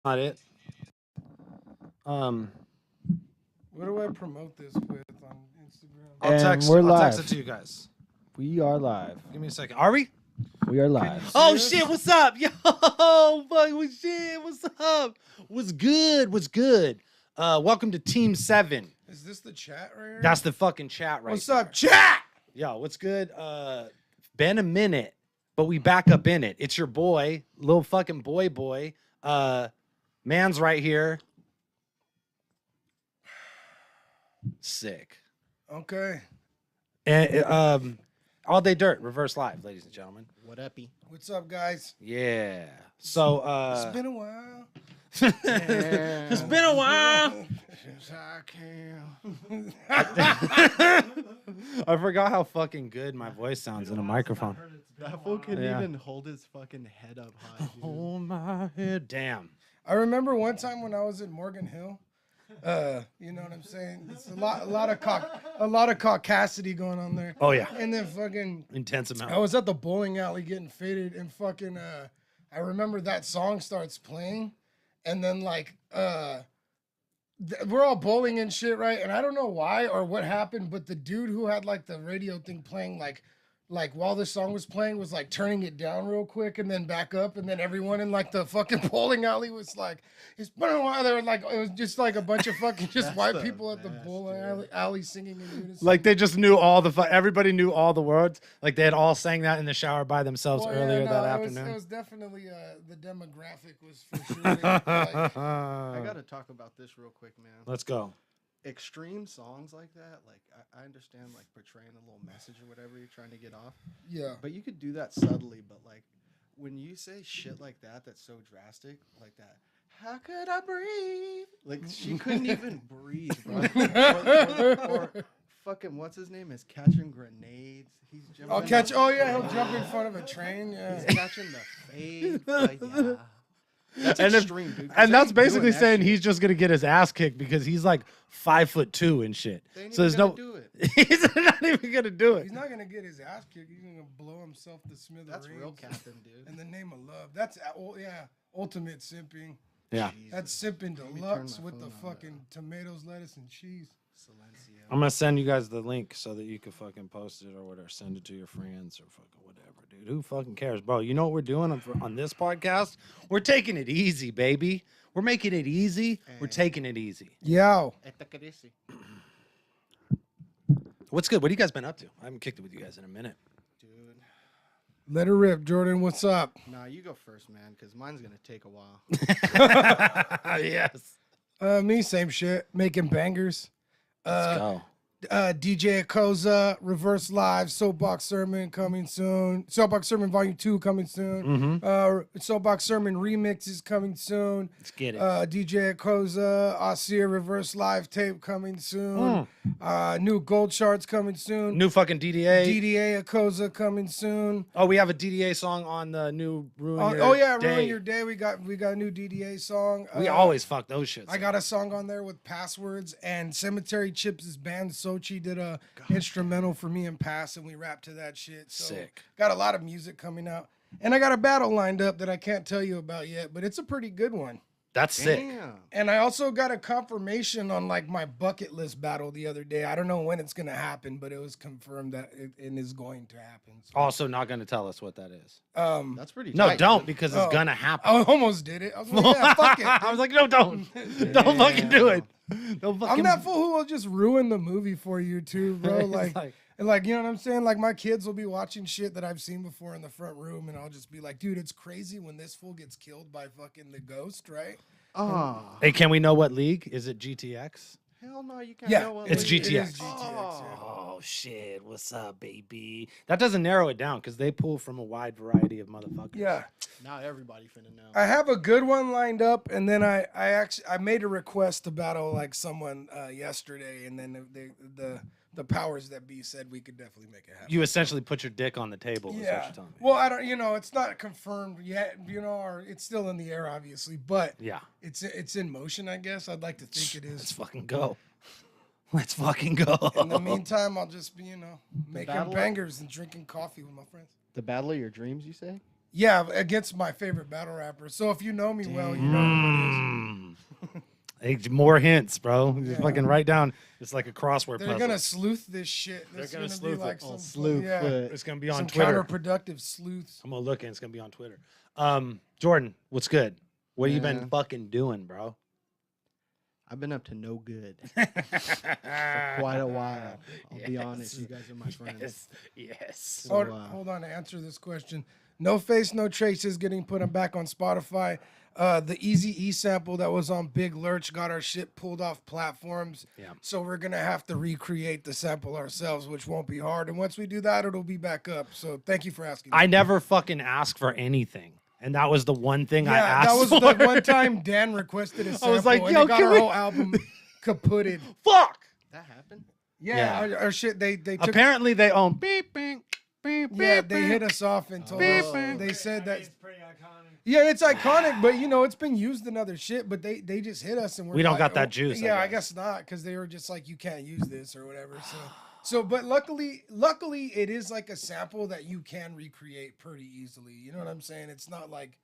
Not it. What do I promote this with on Instagram? I'll text it to you guys. We are live. Give me a second. Are we? We are live. Oh shit! What's up, yo? Fuck, what's up? What's good? What's good? Welcome to Team7. Is this the chat right here? That's the fucking chat right What's there. up, chat? Yo, what's good? Been a minute, but we back up in it. It's your boy, little fucking boy. Man's right here. Sick. Okay. And all day dirt, reverse live, ladies and gentlemen. What uppy? What's up, guys? Yeah. So It's been a while. it's been a while. Since I can. I forgot how fucking good my voice sounds in a microphone. That fool couldn't Yeah. even hold his fucking head up high, dude. Hold my head. Damn. I remember one time when I was in Morgan Hill. You know what I'm saying? It's a lot of caucasity going on there. Oh yeah. And then fucking Intense amount. I was at the bowling alley getting faded, and fucking I remember that song starts playing, and then like we're all bowling and shit, right? And I don't know why or what happened, but the dude who had like the radio thing playing like while the song was playing was like turning it down real quick and then back up, and then everyone in like the fucking bowling alley was like, it's been a while. They were like, it was just like a bunch of fucking just white people at the bowling alley singing in unison. Like they just knew all the everybody knew all the words. Like they had all sang that in the shower by themselves earlier that afternoon. It was definitely the demographic was for sure. Like, I gotta talk about this real quick, man. Let's go. Extreme songs like that, like I understand like portraying a little message or whatever you're trying to get off. yeah. But you could do that subtly, but like when you say shit like that that's so drastic, like that, how could I breathe? Like she couldn't even breathe, bro. or fucking what's his name is catching grenades. He's jumping. He'll jump in front of a train. Yeah. He's catching the fade. Like, yeah. That's And extreme, dude. 'cause And they that's ain't doing basically that saying shit. he's just gonna get his ass kicked because he's like 5'2" and shit. They ain't So there's even no. gonna do it. He's not even gonna do it. He's not gonna get his ass kicked. He's gonna blow himself to smithereens. That's real captain, dude. In the name of love. That's ultimate simping. Yeah. That's simping Let me deluxe turn my with the phone on, fucking tomatoes, lettuce, and cheese. Silencio. I'm gonna send you guys the link so that you can fucking post it or whatever. Send it to your friends or fucking whatever, dude. Who fucking cares, bro? You know what we're doing on this podcast? We're taking it easy, baby. We're making it easy. We're taking it easy. Yo. What's good? What have you guys been up to? I haven't kicked it with you guys in a minute. Dude. Let her rip, Jordan. What's up? Nah, you go first, man, because mine's gonna take a while. Yes. Me, same shit. Making bangers. Let's go. DJ Akoza, Reverse Live, Soapbox Sermon coming soon. Soapbox Sermon Volume 2 coming soon. Soapbox Sermon Remix is coming soon. Let's get it. DJ Akoza, Aussie Reverse Live tape coming soon. New Gold Charts coming soon. New fucking DDA. DDA Akoza coming soon. Oh, we have a DDA song on the new Ruin Your Day. Ruin Your Day. We got a new DDA song. We always fuck those shits. I got a song on there with passwords, and Cemetery Chips' band Sochi did a instrumental for me and Pass, and we rapped to that shit. So Sick. got a lot of music coming out, and I got a battle lined up that I can't tell you about yet, but it's a pretty good one. That's sick. Damn. And I also got a confirmation on like my bucket list battle the other day. I don't know when it's gonna happen, but it was confirmed that it is going to happen. So, Also, not gonna tell us what that is. That's pretty No, tight, don't dude. because it's gonna happen. I almost did it. I was like, yeah, fuck it. I was like, no, don't. Don't fucking do it. Don't fucking. I'm that fool who will just ruin the movie for you too, bro. It's Like, you know what I'm saying? Like, my kids will be watching shit that I've seen before in the front room, and I'll just be like, dude, it's crazy when this fool gets killed by fucking the ghost, right? Oh, Hey, can we know what league? Is it GTX? hell no, you can't Yeah, know what it's league it GTX. is. Oh shit! What's up, baby? That doesn't narrow it down because they pull from a wide variety of motherfuckers. Yeah. Now everybody finna know. I have a good one lined up, and then I made a request to battle like someone yesterday, and then the powers that be said we could definitely make it happen. You essentially put your dick on the table. Is what Yeah. you're telling me. Well, I don't. It's not confirmed yet. Or it's still in the air, obviously, but Yeah. it's in motion. I guess I'd like to think it Let's is. fucking go. Let's fucking go. In the meantime, I'll just be making battle- bangers and drinking coffee with my friends. The battle of your dreams, you say? Yeah, against my favorite battle rapper. So if you know me well, you know who it is. Hey, more hints, bro. Just Yeah. fucking write down. It's like a crossword They're puzzle. gonna sleuth this shit. They're This is gonna gonna sleuth be like it. some sleuth yeah, foot. It's gonna be on some Twitter. counterproductive sleuths. I'm gonna look and it's gonna be on Twitter. Jordan, what's good? What have you been Man. fucking doing, bro? I've been up to no good for quite a while. I'll be honest, you guys are my friends. Yes. So, Hold on to answer this question. No Face, No Trace is getting put back on Spotify. The Easy E sample that was on Big Lurch got our shit pulled off platforms. Yeah. So we're gonna have to recreate the sample ourselves, which won't be hard. And once we do that, it'll be back up. So thank you for asking. I never fucking ask for anything. And that was the one thing I asked that was for. the one time Dan requested a sample. I was like, and yo, it got can our we- whole album kaputted. Fuck. that happened? Yeah, Yeah. Our shit. They took. Apparently they own beep beep beep Yeah, beep. they hit us off and told Beep, us. beep. They said that. It's pretty iconic. Yeah, it's iconic, but you know it's been used in other shit. But they just hit us and we're We don't like, got that oh, juice, I Yeah, I guess. guess not, because they were just like, you can't use this or whatever. So but luckily it is like a sample that you can recreate pretty easily. You know what I'm saying? It's not like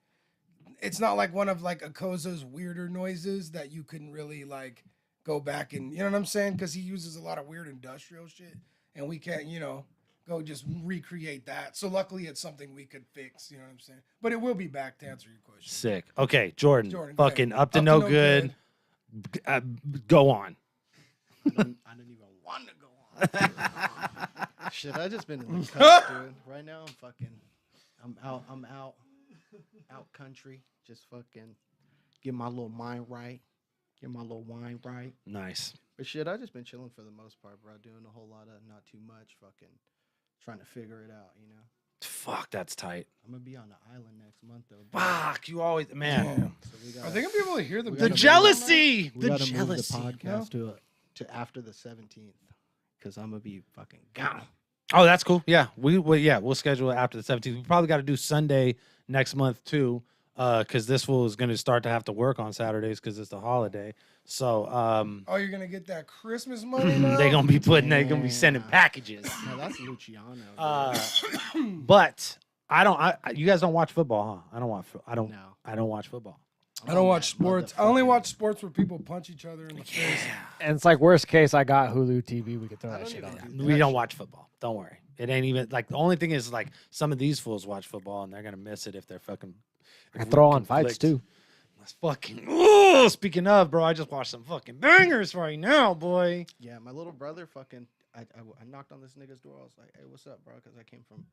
one of like Akozo's weirder noises that you can really like go back and, you know what I'm saying? Because he uses a lot of weird industrial shit, and we can't, go just recreate that. So luckily it's something we could fix, you know what I'm saying? But it will be back to answer your question. Sick. Okay, Jordan. Jordan, go Fucking ahead. up to no good. Go on. I don't even want to go on. Shit, I just been in the cuts, dude. Right now, I'm out country. Just fucking get my little mind right, get my little wine right. Nice. But shit, I just been chilling for the most part, bro. Doing a whole lot of not too much, fucking trying to figure it out, you know. Fuck, that's tight. I'm gonna be on the island next month, though. bro. Fuck, you always, man. Damn. So we Are gotta, they gonna be able to hear the We The gotta jealousy. we The gotta jealousy. move the podcast to after the 17th, because I'm gonna be fucking gone. Oh, that's cool. Yeah, we'll schedule it after the 17th. We probably got to do Sunday next month too, because this fool is going to start to have to work on Saturdays because it's the holiday. So Oh, you're gonna get that Christmas money now? they're gonna be sending Yeah. packages. No, that's Luciano. dude. But you guys don't watch football, huh? I don't watch football. I don't watch I'm on sports. that I only motherfucking- watch sports where people punch each other in the face. And it's like worst case, I got Hulu TV. We could throw I that don't shit even on. do We that don't shit. watch football. Don't worry. It ain't even like the only thing is like some of these fools watch football and they're gonna miss it if they're fucking. I throw on fights conflict. too. That's fucking. Oh, speaking of, bro, I just watched some fucking bangers right now, boy. Yeah, my little brother fucking. I knocked on this nigga's door. I was like, "Hey, what's up, bro?" Because I came from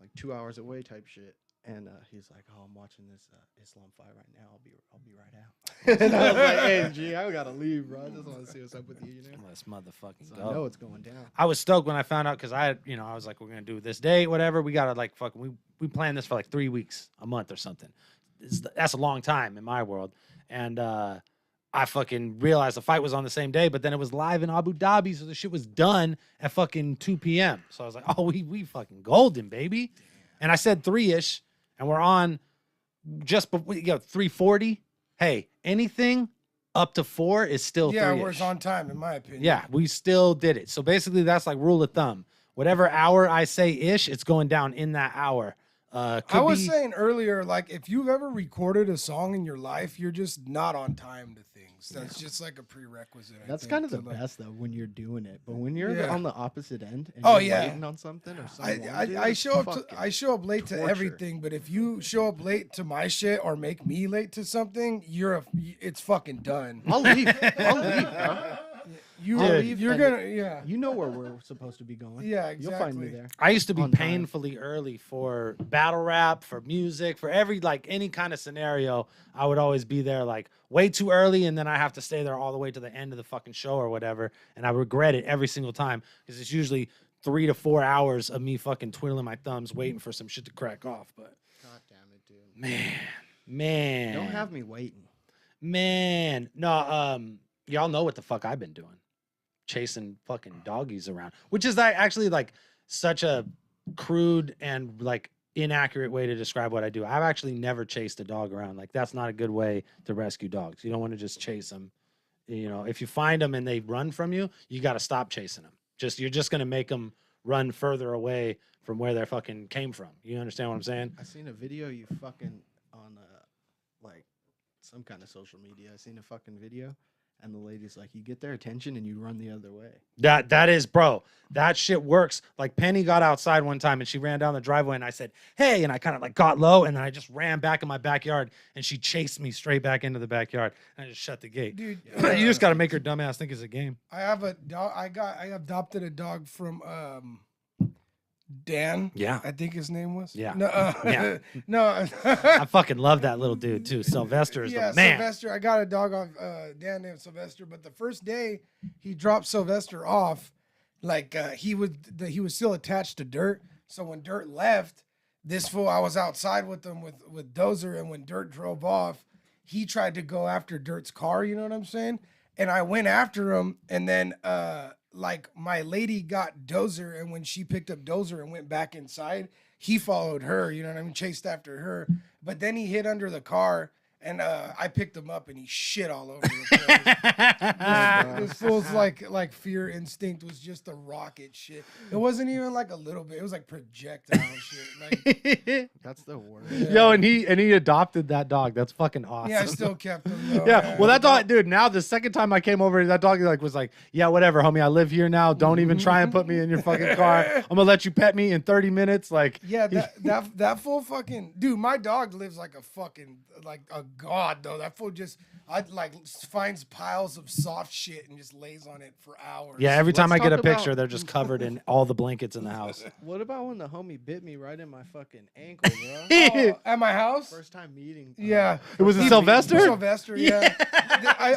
like 2 hours away, type shit. And he's like, "Oh, I'm watching this Islam fight right now. I'll be right out." And I was like, "Hey, G, I gotta leave, bro. I just want to see what's up with you, you know." Let's motherfucking So go. I know it's going down. I was stoked when I found out because I was like, we're gonna do this date, whatever. We gotta like fucking we planned this for like 3 weeks, a month or something. That's a long time in my world. And I fucking realized the fight was on the same day, but then it was live in Abu Dhabi, so the shit was done at fucking 2 p.m. So I was like, oh, we fucking golden, baby. And I said 3-ish, and we're on just 3:40. Hey, anything up to 4 is still Yeah, 3-ish. we're on time, in my opinion. Yeah, we still did it. So basically, that's like rule of thumb. Whatever hour I say ish, it's going down in that hour. I Could was be- saying earlier, like, if you've ever recorded a song in your life, you're just not on time to things. That's just like a prerequisite. I That's think, kind of to, the like- best though when you're doing it, but when you're Yeah. on the opposite end and Oh, you're yeah. waiting on something or something, I show up late to torture. everything, but if you show up late to my shit or make me late to something, it's fucking done. I'll leave. I'll leave, bro. Dude. You're And gonna, yeah. You know where we're supposed to be going. Yeah, You'll find me exactly. there. I used to be on time. painfully early for battle rap, for music, for any kind of scenario. I would always be there like way too early, and then I have to stay there all the way to the end of the fucking show or whatever. And I regret it every single time because it's usually 3 to 4 hours of me fucking twiddling my thumbs waiting for some shit to crack off. But God damn it, dude. man, Don't have me waiting. man. No, y'all know what the fuck I've been doing. Chasing fucking doggies around, which is actually like such a crude and like inaccurate way to describe what I do. I've actually never chased a dog around. Like that's not a good way to rescue dogs. You don't want to just chase them. You know, if you find them and they run from you, you got to stop chasing them. You're just going to make them run further away from where they fucking came from. You understand what I'm saying? I seen a video you fucking on like some kind of social media. I seen a fucking video, and the lady's like, you get their attention and you run the other way. That is, bro. That shit works. Like Penny got outside one time and she ran down the driveway and I said, "Hey," and I kind of like got low and then I just ran back in my backyard and she chased me straight back into the backyard and I just shut the gate. Dude, You just got to make her dumbass think it's a game. I have a dog. I adopted a dog from Dan. Yeah. I think his name was. Yeah. No, Yeah. no. I fucking love that little dude too. Sylvester is Yeah, the man. Sylvester. I got a dog off Dan named Sylvester, but the first day he dropped Sylvester off, like he was still attached to Dirt. So when Dirt left, this fool, I was outside with him with Dozer, and when Dirt drove off, he tried to go after Dirt's car. You know what I'm saying? And I went after him, and then like my lady got Dozer, and when she picked up Dozer and went back inside, he followed her, you know what I mean, chased after her. But then he hid under the car, and I picked him up, and he shit all over the place. This fool's like fear instinct was just a rocket shit. It wasn't even like a little bit. It was like projectile shit. Like, That's the worst. Yo, and he adopted that dog. That's fucking awesome. yeah, I still kept him. Though, Yeah, well, that dog, dude. Now the second time I came over, that dog was like, "Yeah, whatever, homie. I live here now. Don't even try and put me in your fucking car. I'm gonna let you pet me in 30 minutes." Like, yeah, that fool fucking dude. My dog lives like a fucking like a god though. That fool just finds piles of soft shit and just lays on it for hours. yeah. Every time I Let's get a talk picture, about- they're just covered in all the blankets in the house. What about when the homie bit me right in my fucking ankle, bro? Oh, at my house. First time meeting. Yeah. It was a He- Sylvester? Sylvester, yeah.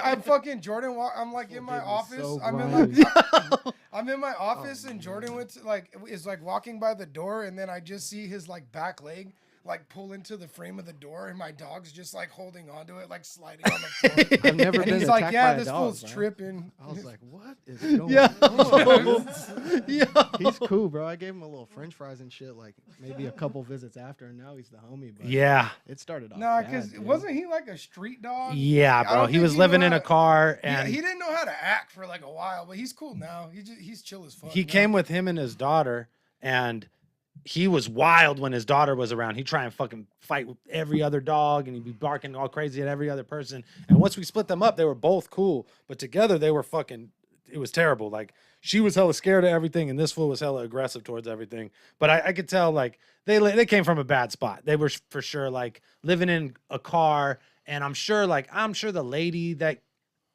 I'm fucking Jordan. I'm like in my Dude, it was office. so I'm in grimy. I'm in my office, and Jordan went to is walking by the door, and then I just see his like back leg like pull into the frame of the door, and my dog's just like holding onto it, like sliding on the floor. I've never And been he's like, attacked "Yeah, by a this dog, fool's bro. tripping." I was like, what is going Yo. on? Yo. He's cool, bro. I gave him a little French fries and shit, like maybe a couple visits after, and now he's the homie. But Yeah, it started off. Nah, bad, because dude. wasn't he like a street dog? yeah, I bro. don't He think was he living knew in how a to- car, Yeah, and he didn't know how to act for like a while, but he's cool now. He's chill as fuck. he now. came with him and his daughter, and he was wild when his daughter was around. He'd try and fucking fight with every other dog, and he'd be barking all crazy at every other person. And once we split them up, they were both cool, but together they were fucking. It was terrible. Like she was hella scared of everything, and this fool was hella aggressive towards everything. But I could tell like they came from a bad spot. They were for sure like living in a car, and I'm sure the lady that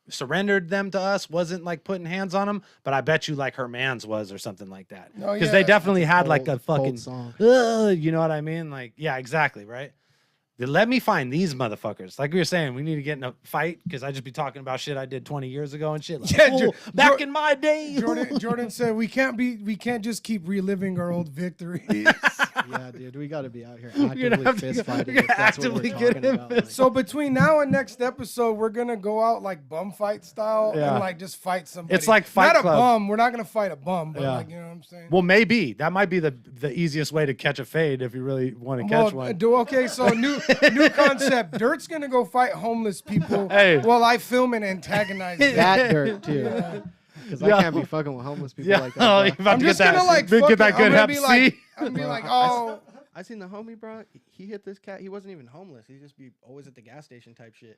surrendered them to us wasn't like putting hands on them, but I bet you like her man's was or something like that. Oh, Because yeah. they definitely had like a Cold fucking, song. you know what I mean? Like, yeah, exactly, right? Then let me find these motherfuckers. Like we were saying, we need to get in a fight because I just be talking about shit I did 20 years ago and shit. Like, Yeah, "Oh, back in my day. Jordan said we can't just keep reliving our old victories. Yeah, dude, we got to be out here gonna actively have to fist go- fighting. we're If gonna that's what we're actively get talking in about. Like, So between now and next episode, we're gonna go out like bum fight style Yeah. and like just fight somebody. It's like Fight not a Club. bum. We're not gonna fight a bum, but Yeah. like you know what I'm saying. Well, maybe that might be the easiest way to catch a fade if you really want to catch one. Okay, so new concept. Dirt's gonna go fight homeless people Hey. while I film and antagonize them. that dirt too, because Yo. I can't be fucking with homeless people Yeah, like oh, that. you're bro. about I'm to just get that, gonna like get fuck that it. good I'm gonna Hep be C. like, I'm gonna be Bro, like, I oh. I seen the homie, bro. He hit this cat. He wasn't even homeless. He just be always at the gas station type shit.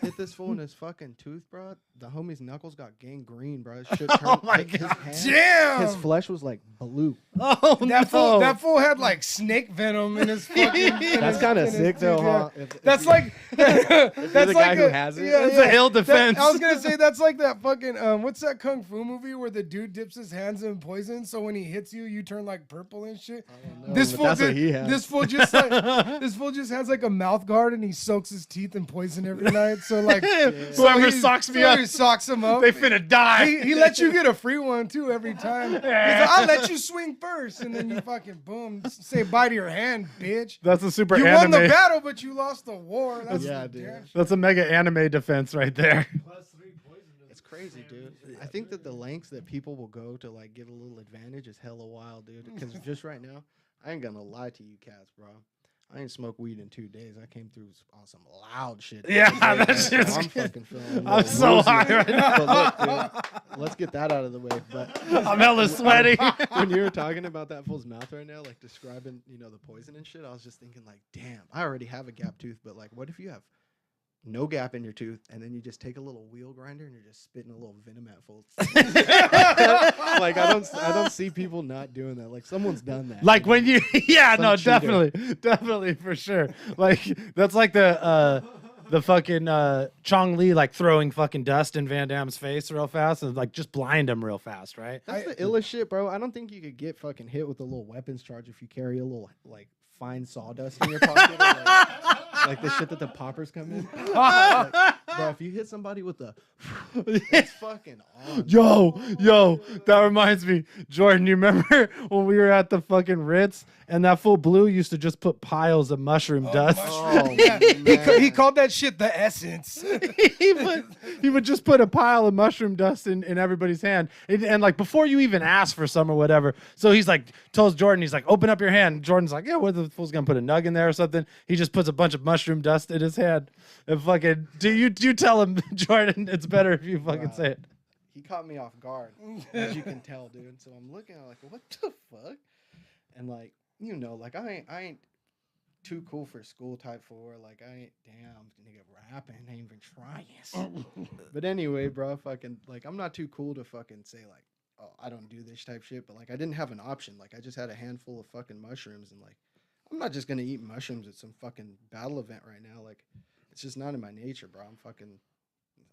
Hit this fool in his fucking tooth, bro. The homie's knuckles got gangrene, bro. His shit turned, Oh my like, his hand, Damn. his flesh was like blue. Oh That fool had like snake venom in his fucking. That's kind of sick though, huh? If That's you- like that's the like guy who has it. Yeah, It's yeah. a ill defense. I was gonna say that's like that fucking what's that kung fu movie where the dude dips his hands in poison, so when he hits you, you turn like purple and shit. know, This but fool, that's what he has. this fool just like, this fool just has like a mouth guard and he soaks his teeth in poison every night. So like Whoever socks me up, whoever socks him up. they finna die. He lets you get a free one too every time. He's like, I'll let you swing first, and then you fucking boom, say bye to your hand, bitch. That's a super You anime. won the battle, but you lost the war. That's Yeah, for dude. damn sure. That's a mega anime defense right there. It's crazy, dude. I think that the lengths that people will go to like get a little advantage is hella wild, dude. Because just right now, I ain't gonna lie to you cats, bro. I ain't smoked weed in 2 days. I came through on some loud shit. Yeah, today, that bro, so shit's I'm good. fucking feeling. I'm so high right now. But look, dude, let's get that out of the way. But I'm hella sweaty. when you were talking about that fool's mouth right now, like describing, the poison and shit, I was just thinking, like, damn, I already have a gap tooth, but like, what if you have no gap in your tooth, and then you just take a little wheel grinder and you're just spitting a little venom at folks? Like, I don't see people not doing that. Like, someone's done that. Like when you, yeah, Some no, cheater. definitely for sure. Like that's like the fucking Chong Li like throwing fucking dust in Van Damme's face real fast and like just blind him real fast, right? That's the illest shit, bro. I don't think you could get fucking hit with a little weapons charge if you carry a little like fine sawdust in your pocket, or, like the shit that the poppers come in. Like, bro, if you hit somebody with the, it's fucking on. Yo, that reminds me, Jordan. You remember when we were at the fucking Ritz and that fool Blue used to just put piles of mushroom dust? Oh, Yeah, man. he called that shit the essence. he would just put a pile of mushroom dust in everybody's hand, and like before you even ask for some or whatever. So he's like, tells Jordan, he's like, open up your hand. Jordan's like, yeah, what the fool's gonna put a nug in there or something? He just puts a bunch of mushroom dust in his hand. And fucking, do you tell him, Jordan? It's better if you fucking Wow. say it. He caught me off guard, as you can tell, dude. So I'm looking at like, what the fuck? And like, like I ain't too cool for school type 4. Like I ain't nigga rapping, ain't even trying. But anyway, bro, fucking like I'm not too cool to fucking say like, oh, I don't do this type shit. But like I didn't have an option. Like I just had a handful of fucking mushrooms, and like I'm not just gonna eat mushrooms at some fucking battle event right now. Like it's just not in my nature, bro.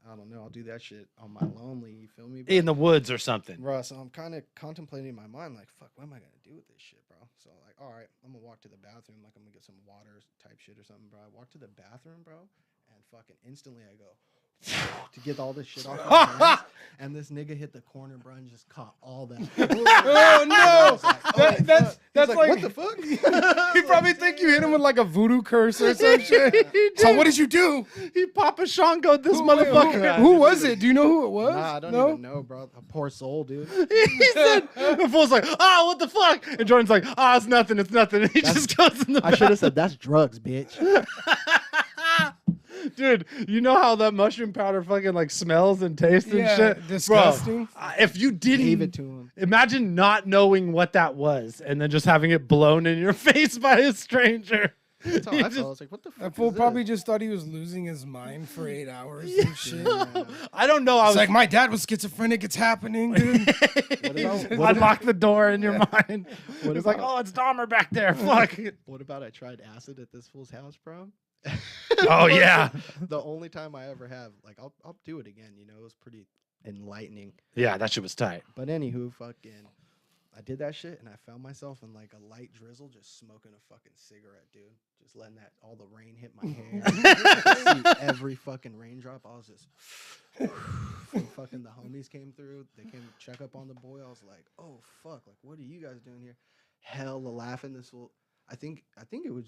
I don't know. I'll do that shit on my lonely. You feel me? Bro? In the woods or something. Bro, so I'm kind of contemplating in my mind, like, fuck, what am I gonna do with this shit, bro? So like, all right, I'm gonna walk to the bathroom, like I'm gonna get some water type shit or something, bro. I walk to the bathroom, bro, and fucking instantly I go to get all this shit off my hands, and this nigga hit the corner, bro, and just caught all that. Oh no! That's That's like what the fuck? he probably think you hit him with like a voodoo curse or some shit. So what did you do? He Papa Shango this motherfucker. Who was it? Do you know who it was? Nah, I don't even know, bro. A poor soul, dude. He said, the fool's like, oh, what the fuck? And Jordan's like, oh, it's nothing. And he just goes in the I should have said that's drugs, bitch. Dude, you know how that mushroom powder fucking like smells and tastes and Yeah, shit? disgusting. Bro, if you didn't Gave it to him. imagine not knowing what that was and then just having it blown in your face by a stranger. That's how You I just- felt. I was like, what the fuck? That fool is probably this? just thought he was losing his mind for 8 hours and shit. Yeah. I don't know. I It's was like, my dad was schizophrenic. It's happening, dude. unlock the door in your mind. What It's like, about- oh, it's Dahmer back there. Fuck. What about I tried acid at this fool's house, bro? Oh, yeah. The only time I ever have, like, I'll do it again. It was pretty enlightening. Yeah, that shit was tight. But anywho, fucking, I did that shit, and I found myself in like a light drizzle, just smoking a fucking cigarette, dude. Just letting all the rain hit my hair. See every fucking raindrop. I was just. And fucking the homies came through. They came to check up on the boy. I was like, oh fuck, like what are you guys doing here? Hella laughing. This fool. I think it was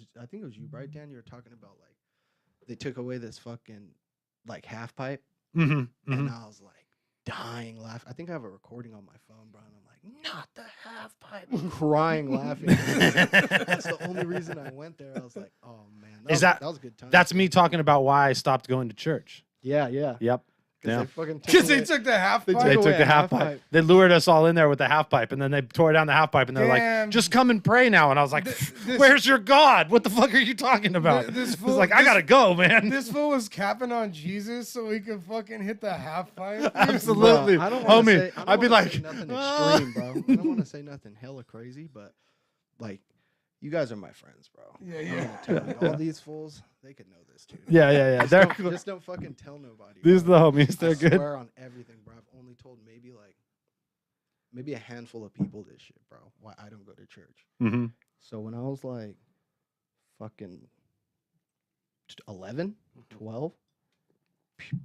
you, right, Dan? You were talking about like they took away this fucking like half pipe, and I was like dying laughing. I think I have a recording on my phone, bro. And I'm like, not the half pipe, crying laughing. That's the only reason I went there. I was like, oh man, that was a good time. That's me talking about why I stopped going to church. Yeah. Yep. Because Yeah. they fucking Because they away- took the half They pipe. They took took away the a half half pipe. pipe. They lured us all in there with the half pipe, and then they tore down the half pipe, and they're Damn. like, "Just come and pray now." And I was like, this- "Where's your God? What the fuck are you talking about?" This It's fool- like, "I this- gotta go, man." This fool was capping on Jesus so he could fucking hit the half pipe. Absolutely, Bro, I don't wanna homie. say- I don't I'd be wanna like, say nothing "Ah." extreme, bro. I don't want to say nothing hella crazy, but like, you guys are my friends, bro. Yeah, I'm yeah. gonna tell you, all these fools, they could know this too. Yeah. Just They're don't, just don't fucking tell nobody. these are bro. the homies. They're I good. swear on everything, bro. I've only told maybe a handful of people this shit, bro. Why I don't go to church. Mm-hmm. So when I was like fucking 11, 12,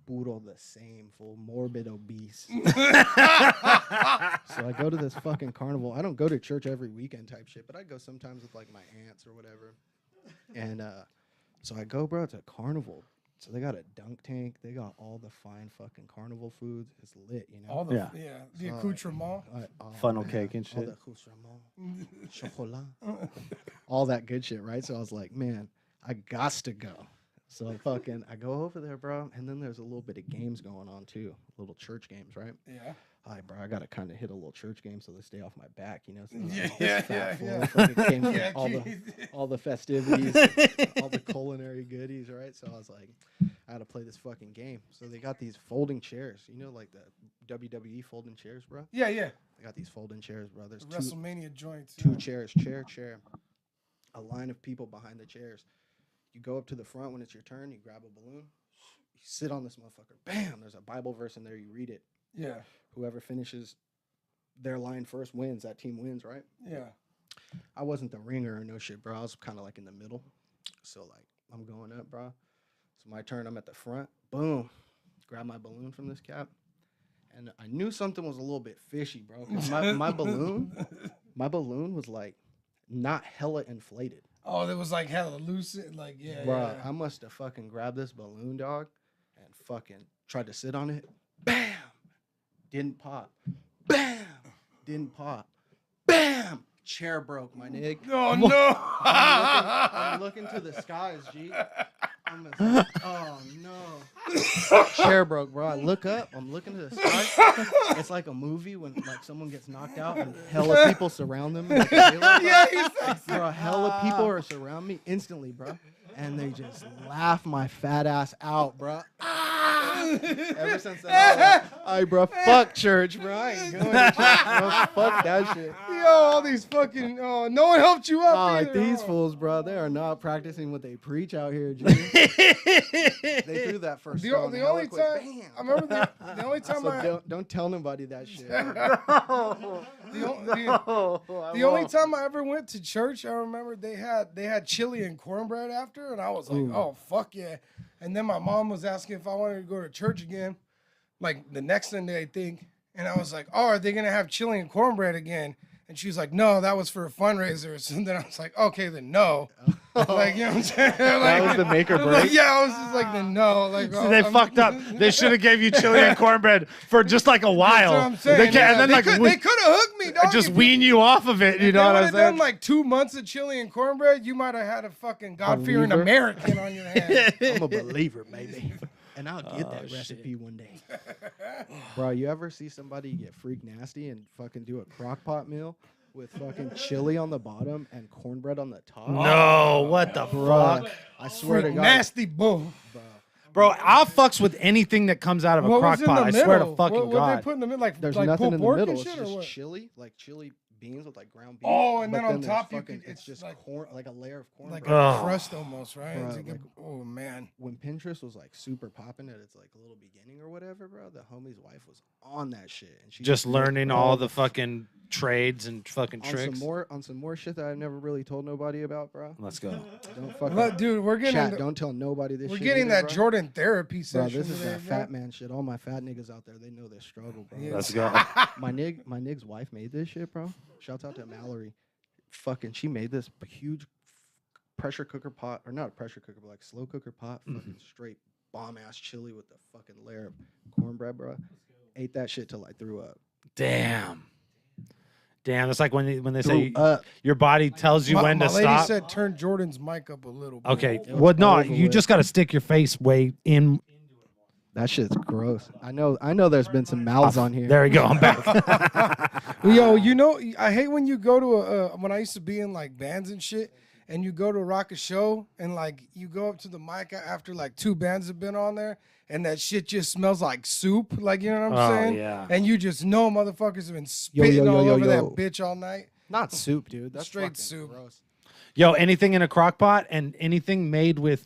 puro the same, full morbid obese. So I go to this fucking carnival. I don't go to church every weekend type shit, but I go sometimes with like my aunts or whatever. And so I go, bro, to a carnival. So they got a dunk tank. They got all the fine fucking carnival foods. It's lit, you know. All the Yeah. the accoutrement. Oh, Funnel man, cake and all shit. the accoutrement, chocolat. all that good shit, right? So I was like, man, I gots to go. So fucking, I go over there, bro, and then there's a little bit of games going on too, little church games, right? Yeah. All right, bro, I gotta kind of hit a little church game so they stay off my back, you know. So Yeah, like, yeah, this fat fool yeah. fucking came from Yeah, all the festivities, all the culinary goodies, right? So I was like, I had to play this fucking game. So they got these folding chairs, you know, like the WWE folding chairs, bro. Yeah, yeah. They got these folding chairs, bro. There's The WrestleMania joints. two chairs, chair, a line of people behind the chairs. You go up to the front when it's your turn. You grab a balloon. You sit on this motherfucker. Bam! There's a Bible verse in there. You read it. Yeah. Whoever finishes their line first wins. That team wins, right? Yeah. I wasn't the ringer or no shit, bro. I was kind of like in the middle. So like I'm going up, bro. It's my turn. I'm at the front. Boom! Grab my balloon from this cap, and I knew something was a little bit fishy, bro. 'Cause my balloon was like not hella inflated. Oh, that was like hella loose. Like, yeah. Bruh, Yeah. I must have fucking grabbed this balloon, dog, and fucking tried to sit on it. Bam! Didn't pop. Bam! Didn't pop. Bam! Chair broke, my nigga. Oh, no. I'm looking to the skies, G. I'm like, oh no. Chair broke, bro. I look up. I'm looking to the sky. It's like a movie when like someone gets knocked out and hella people surround them. Like, Yeah, he's like, bro, hella people are surround me instantly, bro, and they just laugh my fat ass out, bro. Ever since then, I was like, all right, bro, fuck church, bro. I ain't going to church, bro. Fuck that shit. yo, all these fucking, no one helped you up. Oh, either. these Oh. fools, bro, they are not practicing what they preach out here, G. They threw that first The, stone the hella only quick. time, Bam. I remember the only time So don't tell nobody that shit. bro. the only time I ever went to church, I remember they had chili and cornbread after, and I was like, oh fuck yeah. And then my mom was asking if I wanted to go to church again, like the next Sunday I think, and I was like, oh, are they gonna have chili and cornbread again? And she was like, no, that was for a fundraiser. So then I was like, okay, then no. Like, you know what I'm saying? That was the make or break. Yeah, I was just like, then no. Like, See, they fucked up. They should have gave you chili and cornbread for just like a while. That's what I'm saying. They can't, and then they like could have hooked me, dog. just If wean you off of it. You If know they what I'm would've done saying? like 2 months of chili and cornbread, you might have had a fucking God-fearing believer. American on your hands. I'm a believer, baby. And I'll get that shit. recipe one day. Bro, you ever see somebody get freak nasty and fucking do a crock pot meal with fucking chili on the bottom and cornbread on the top? No, what the Bruh, fuck, I swear to God. Nasty bull. bro? I'll fucks with anything that comes out of a What crock was in pot. the I middle? swear to fucking what God. they put in the middle? Like, There's like nothing pulled in the pork middle. and It's shit, or just what? chili, like chili beans with like ground beef. Oh, and but then on there's top you fucking, could- it's it's just like- corn, like a layer of corn. Like bread. a Ugh. crust almost, right? Bruh, It's like a- like- oh man. When Pinterest was like super popping at its like little beginning or whatever, bro, the homie's wife was on that shit, and she Just made learning all the fucking trades and fucking on tricks. some more shit that I've never really told nobody about, bro. Let's go. Don't fucking Look, dude, we're getting chat. Don't tell nobody this. we're shit getting either, that bro. Jordan therapy Bro, session. this is today, that bro. fat man shit. All my fat niggas out there, they know their struggle, bro. Yeah. Let's go. My nig's wife made this shit, bro. Shouts out to Mallory. Fucking, she made this huge pressure cooker pot, or not a pressure cooker, but like slow cooker pot, fucking straight bomb ass chili with the fucking layer of cornbread, bro. Ate that shit till I threw up. Damn. Damn, it's like when they Threw say up. your body tells you when my to lady stop. said turn Jordan's mic up a little bit. Okay, It well, was no, over you with. just got to stick your face way in. That shit's gross. I know. There's been some mouths on here. There we go. I'm back. Yo, you know, I hate when you go to when I used to be in like bands and shit, and you go to rock a show, and like you go up to the mic after like 2 bands have been on there, and that shit just smells like soup, like, you know what I'm Oh, saying? yeah. And you just know motherfuckers have been Yo, spitting yo, yo, all yo, over yo. that bitch all night. Not soup, dude. That's Straight fucking soup. Gross. Yo, anything in a crock pot and anything made with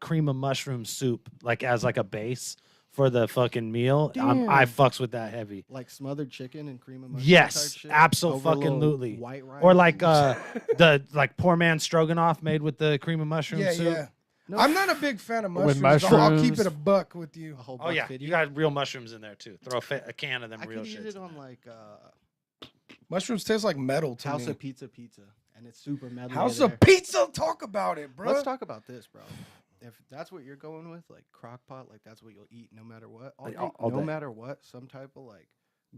cream of mushroom soup, like as like a base for the fucking meal, I fucks with that heavy. Like smothered chicken and cream of mushroom. Yes, type shit abso-fucking-lutely. White rice. Or like the like poor man stroganoff made with the cream of mushroom Yeah, soup. yeah. No. I'm not a big fan of With mushrooms. I'll keep mushrooms. it a buck with you. a whole Oh yeah, buck 50. you got real mushrooms in there too. Throw a can of them I real could eat shit. it on like Mushrooms taste like metal to House me. of Pizza, and it's super metal. House of Pizza, talk about it, bro. Let's talk about this, bro. If that's what you're going with, like crock pot, like that's what you'll eat no matter what. I'll Like, eat all no day. matter what, some type of like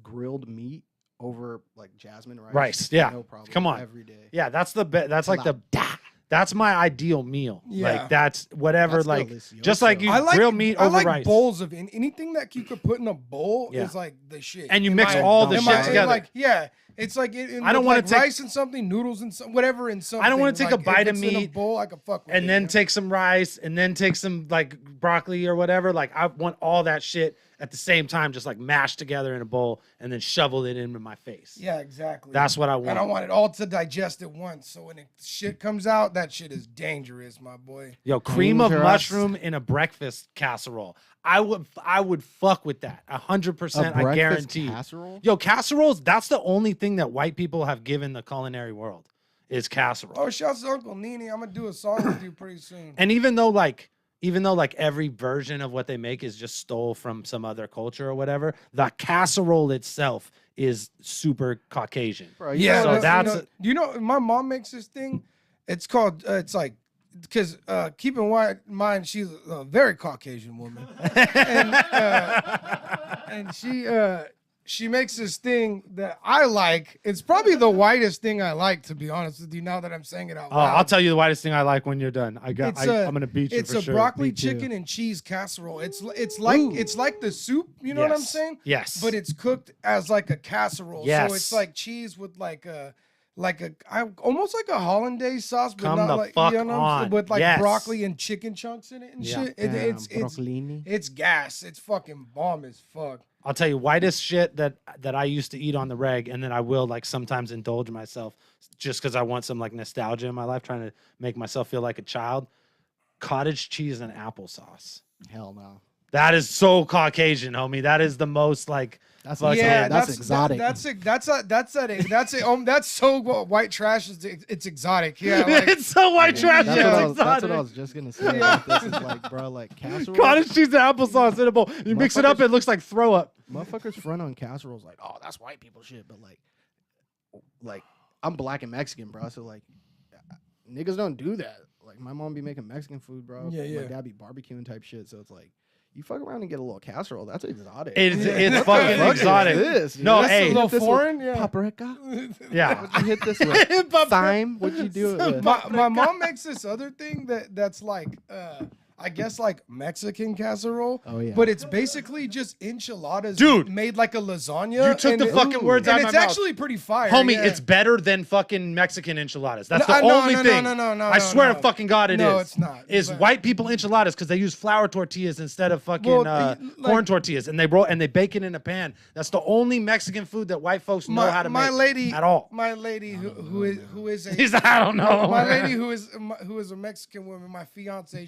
grilled meat over like jasmine rice. Rice, yeah. No problem. Come on. Every day. Yeah, that's the best. That's like that's my ideal meal. Yeah. Like that's whatever. That's like delicioso. just like you grill meat over rice. bowls of anything that you could put in a bowl Yeah. is like the shit. And you In mix my- all the in shit my- together. Like it's like I don't wanna like take- rice and something, noodles and whatever in something. I don't wanna take a like, bite if of it's in a meat bowl. I could fuck with and it, then you know? take some rice and then take some like broccoli or whatever. Like I want all that shit at the same time, just like mashed together in a bowl and then shovel it into my face. Yeah, exactly. That's what I want. And I want it all to digest at once. So when shit comes out, that shit is dangerous, my boy. Yo, cream of Dangerous. mushroom in a breakfast casserole. I would fuck with that 100%. I guarantee. Casserole? Yo, casseroles. That's the only thing that white people have given the culinary world is casserole. Oh, shouts to Uncle Nene. I'm gonna do a song with you pretty soon. And even though every version of what they make is just stole from some other culture or whatever, the casserole itself is super Caucasian. Bro, Yeah, So no, that's you know, my mom makes this thing. It's called it's like because keep in mind she's a very Caucasian woman, and she makes this thing that I like. It's probably the whitest thing I like, to be honest with you. Now that I'm saying it out Oh, loud, I'll tell you the whitest thing I like when you're done. I'm It's gonna beat you It's for a sure. broccoli Me too. chicken and cheese casserole. It's like the soup. You know what I'm Yes. saying? Yes. But it's cooked as like a casserole. Yes. So it's like cheese with almost like a hollandaise sauce, but Come not the like fuck you know what I'm saying? on. With like Yes. broccoli and chicken chunks in it and Yeah. shit. Damn, It's broccolini. it's gas. It's fucking bomb as fuck. I'll tell you, whitest shit that I used to eat on the reg, and then I will like sometimes indulge myself just because I want some like nostalgia in my life, trying to make myself feel like a child. Cottage cheese and applesauce. Hell no. That is so Caucasian, homie. That is the most like That's Fuck Yeah, that's exotic. That's so white trash. It's exotic. Yeah, like, it's so white trash. That's, Yeah, what I it's was, that's what I exotic. was just gonna say. About this is like, bro, like casserole. Cottage cheese and applesauce in a bowl. You mix it up, Motherfuckers- it looks like throw up. Motherfuckers front on casseroles like, oh, that's white people shit. But like I'm black and Mexican, bro. So like, niggas don't do that. Like my mom be making Mexican food, bro. Yeah, yeah. My dad be barbecuing type shit. So it's like, you fuck around and get a little casserole. That's exotic. It's Yeah. it's What the fucking fuck is exotic. this, dude? No, That's hey, a little Hit this with foreign. Yeah. paprika. yeah. What'd you hit this with? Thyme. What'd you do it with? My mom makes this other thing that's like I guess like Mexican casserole. Oh, yeah. But it's basically just enchiladas Dude. made like a lasagna. You took and the fucking words out and of it's my mouth. actually pretty fire. Homie, yeah. it's better than fucking Mexican enchiladas. That's No, the no, only no, thing. no, I swear to no. fucking God it is. No, it's not. Is But- white people enchiladas because they use flour tortillas instead of fucking Well, corn like- tortillas, and they bake it in a pan. That's the only Mexican food that white folks know how to my make lady at all. My lady who is a He's like, I don't know. my lady who is a Mexican woman, my fiance,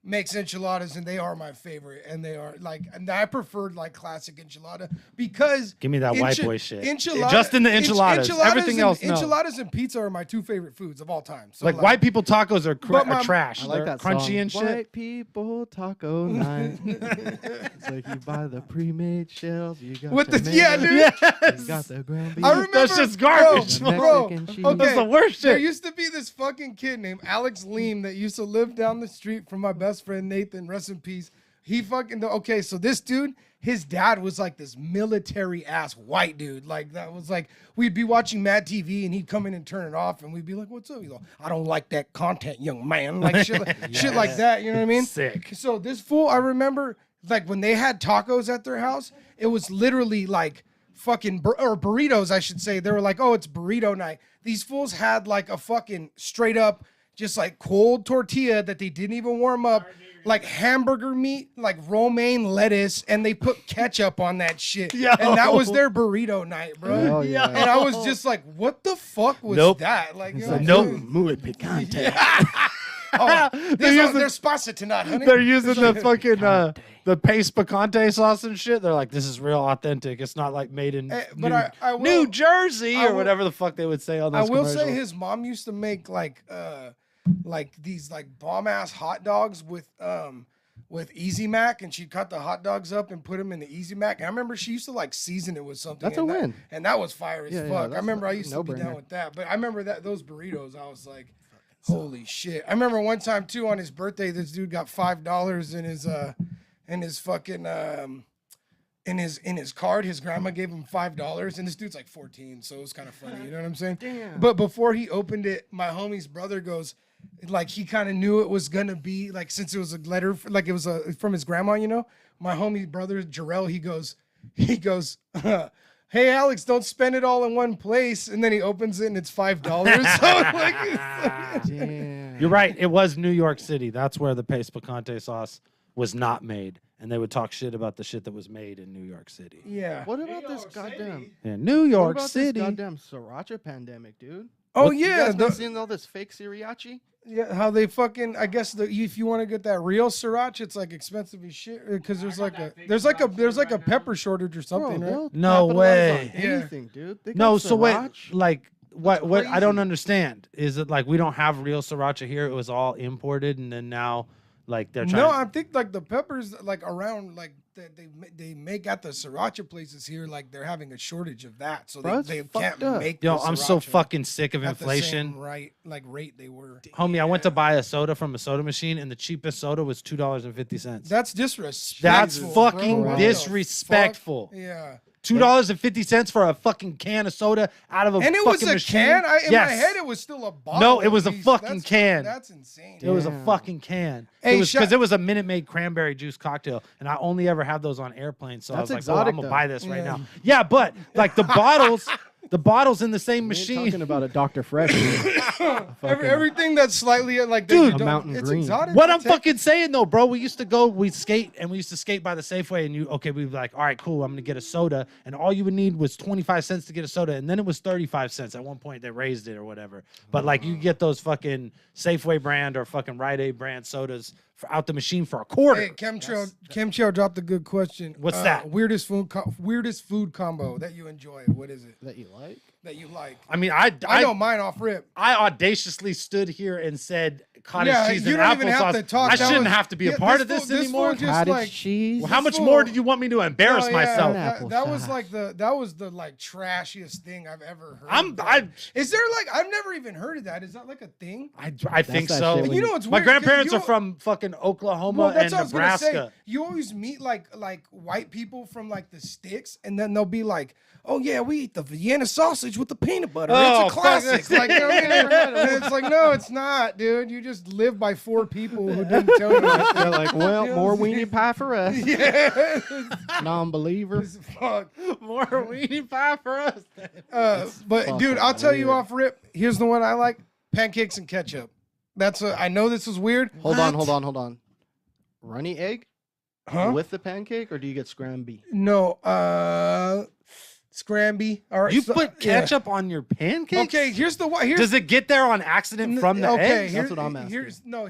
makes enchiladas and they are my favorite, and they are like, and I preferred like classic enchilada because Give me that white boy shit. Enchilada, Just in the enchiladas. Everything and, else, no. enchiladas and pizza are my two favorite foods of all time. So like white people tacos are, But my- are trash. I like They're that crunchy song. and shit. White people taco night. It's like you buy the pre-made shells. You got with the tomato, yeah, dude. You got the ground beef. I remember That's just garbage, bro. bro. Mexican cheese. Okay, That's the worst there shit. used to be this fucking kid named Alex Leem that used to live down the street from my best friend Nathan. Rest in peace. He fucking okay. So this dude, his dad was like this military ass white dude. Like that was like we'd be watching Mad TV and he'd come in and turn it off, and we'd be like, "What's up?" He'd go, "I don't like that content, young man." Like shit, shit like that. You know what I mean? Sick. So this fool, I remember like when they had tacos at their house, it was literally like fucking or burritos, I should say. They were like, "Oh, it's burrito night." These fools had like a fucking straight up just like cold tortilla that they didn't even warm up, like hamburger meat, like romaine lettuce, and they put ketchup on that shit. Yo. And that was their burrito night, bro. Hell yeah. And I was just like, what the fuck was Nope. that? Like, you know, Like, Nope. Muy picante. Oh, using- they're spicy tonight, honey. They're using the fucking the paste picante sauce and shit. They're like, this is real authentic. It's not like made in But I will, New Jersey I or will- whatever the fuck they would say on I those will say commercials. his mom used to make like these like bomb ass hot dogs with Easy Mac, and she'd cut the hot dogs up and put them in the Easy Mac. And I remember she used to like season it with something. That's a and that- win. and that was fire as Yeah, yeah, fuck. I that's remember a I used to be down no-brainer. with that. But I remember that those burritos, I was like, holy shit. I remember one time too on his birthday, this dude got $5 in his fucking in his card, his grandma gave him $5, and this dude's like 14, so it was kind of funny. You know what I'm saying? Damn. But before he opened it, my homie's brother goes, like he kind of knew it was gonna be like since it was a letter, like it was from his grandma. You know, my homie brother Jarrell, he goes, hey Alex, don't spend it all in one place, and then he opens it and it's $5. So like, Damn. You're right. It was New York City. That's where the paste picante sauce was not made, and they would talk shit about the shit that was made in New York City. yeah. What about this goddamn? In New What York about City. this goddamn sriracha pandemic, dude? Oh You yeah, guys been seeing all this fake sriracha? yeah. How they fucking? I guess if you want to get that real sriracha, it's like expensive as shit because there's like a pepper shortage or something, right? they'll No capitalize way. on Yeah. anything, dude. They No, got so wait, sriracha. like what I don't crazy. understand is it like we don't have real sriracha here? It was all imported, and then now like they're trying. No, I think like the peppers like around like they make at the sriracha places here like they're having a shortage of that, so Bro, they it's can't fucked up. make. Yo, the I'm so sriracha fucking sick of at the inflation. same rate they were. Homie, I went to buy a soda from a soda machine, and the cheapest soda was $2.50. That's disrespectful. That's bro. fucking What the disrespectful. fuck? Yeah. $2.50 for a fucking can of soda out of a And it fucking was a machine. can. In Yes. my head, it was still a bottle. No, it at was a least. fucking can. That's insane. It was a Damn. fucking can. Hey, it was because shout- it was a Minute Maid cranberry juice cocktail, and I only ever have those on airplanes. So That's I was like, exotic, I'm gonna though. buy this right Yeah. now. Yeah, but like the bottles in the same We ain't machine. talking about a Dr. Fresh. Everything that's slightly like that Dude. you A don't- mountain it's green. exotic. What I'm Take- fucking saying though, bro, we used to skate, and we used to skate by the Safeway, and we'd be like, all right, cool, I'm gonna get a soda, and all you would need was 25 cents to get a soda, and then it was 35 cents. At one point, they raised it or whatever. But like, you get those fucking Safeway brand or fucking Rite Aid brand sodas out the machine for a quarter. Hey, Chemtrail dropped a good question. What's that? Weirdest food combo that you enjoy. What is it that you like? that you like? I mean, I know mine off rip. I audaciously stood here and said cottage Yeah, cheese you and don't even have applesauce. to talk. I That shouldn't was- have to be yeah, a part of this this fool- this anymore. fool just Cottage like- cheese. Well, how much fool- more did you want me to embarrass Oh, yeah, myself? That was Applesauce. like that was the like trashiest thing I've ever heard. Is there like I've never even heard of that? Is that like a thing? I think that so. shit And you know what's My weird? grandparents You are from fucking Oklahoma Well, that's and what I was gonna say. Nebraska. You always meet like white people from like the sticks, and then they'll be like, "Oh yeah, we eat the Vienna sausage with the peanut butter. Oh, It's a classic." fuck. Like, you know what I mean? And it's like, no, it's not, dude. You just live by 4 people who didn't tell you. They're like, well, more weenie pie for us. Yeah, Non-believer. fuck. More weenie pie for us. But fucking dude, I'll tell you weird. off rip. Here's the one I like: pancakes and ketchup. I know this is weird. Hold on. Runny egg Huh? with the pancake, or do you get scramby? No, scramby. All right, You so- put yeah. ketchup on your pancakes? Okay, here's the one. Here's Does it get there on accident from the okay, eggs? That's what I'm asking.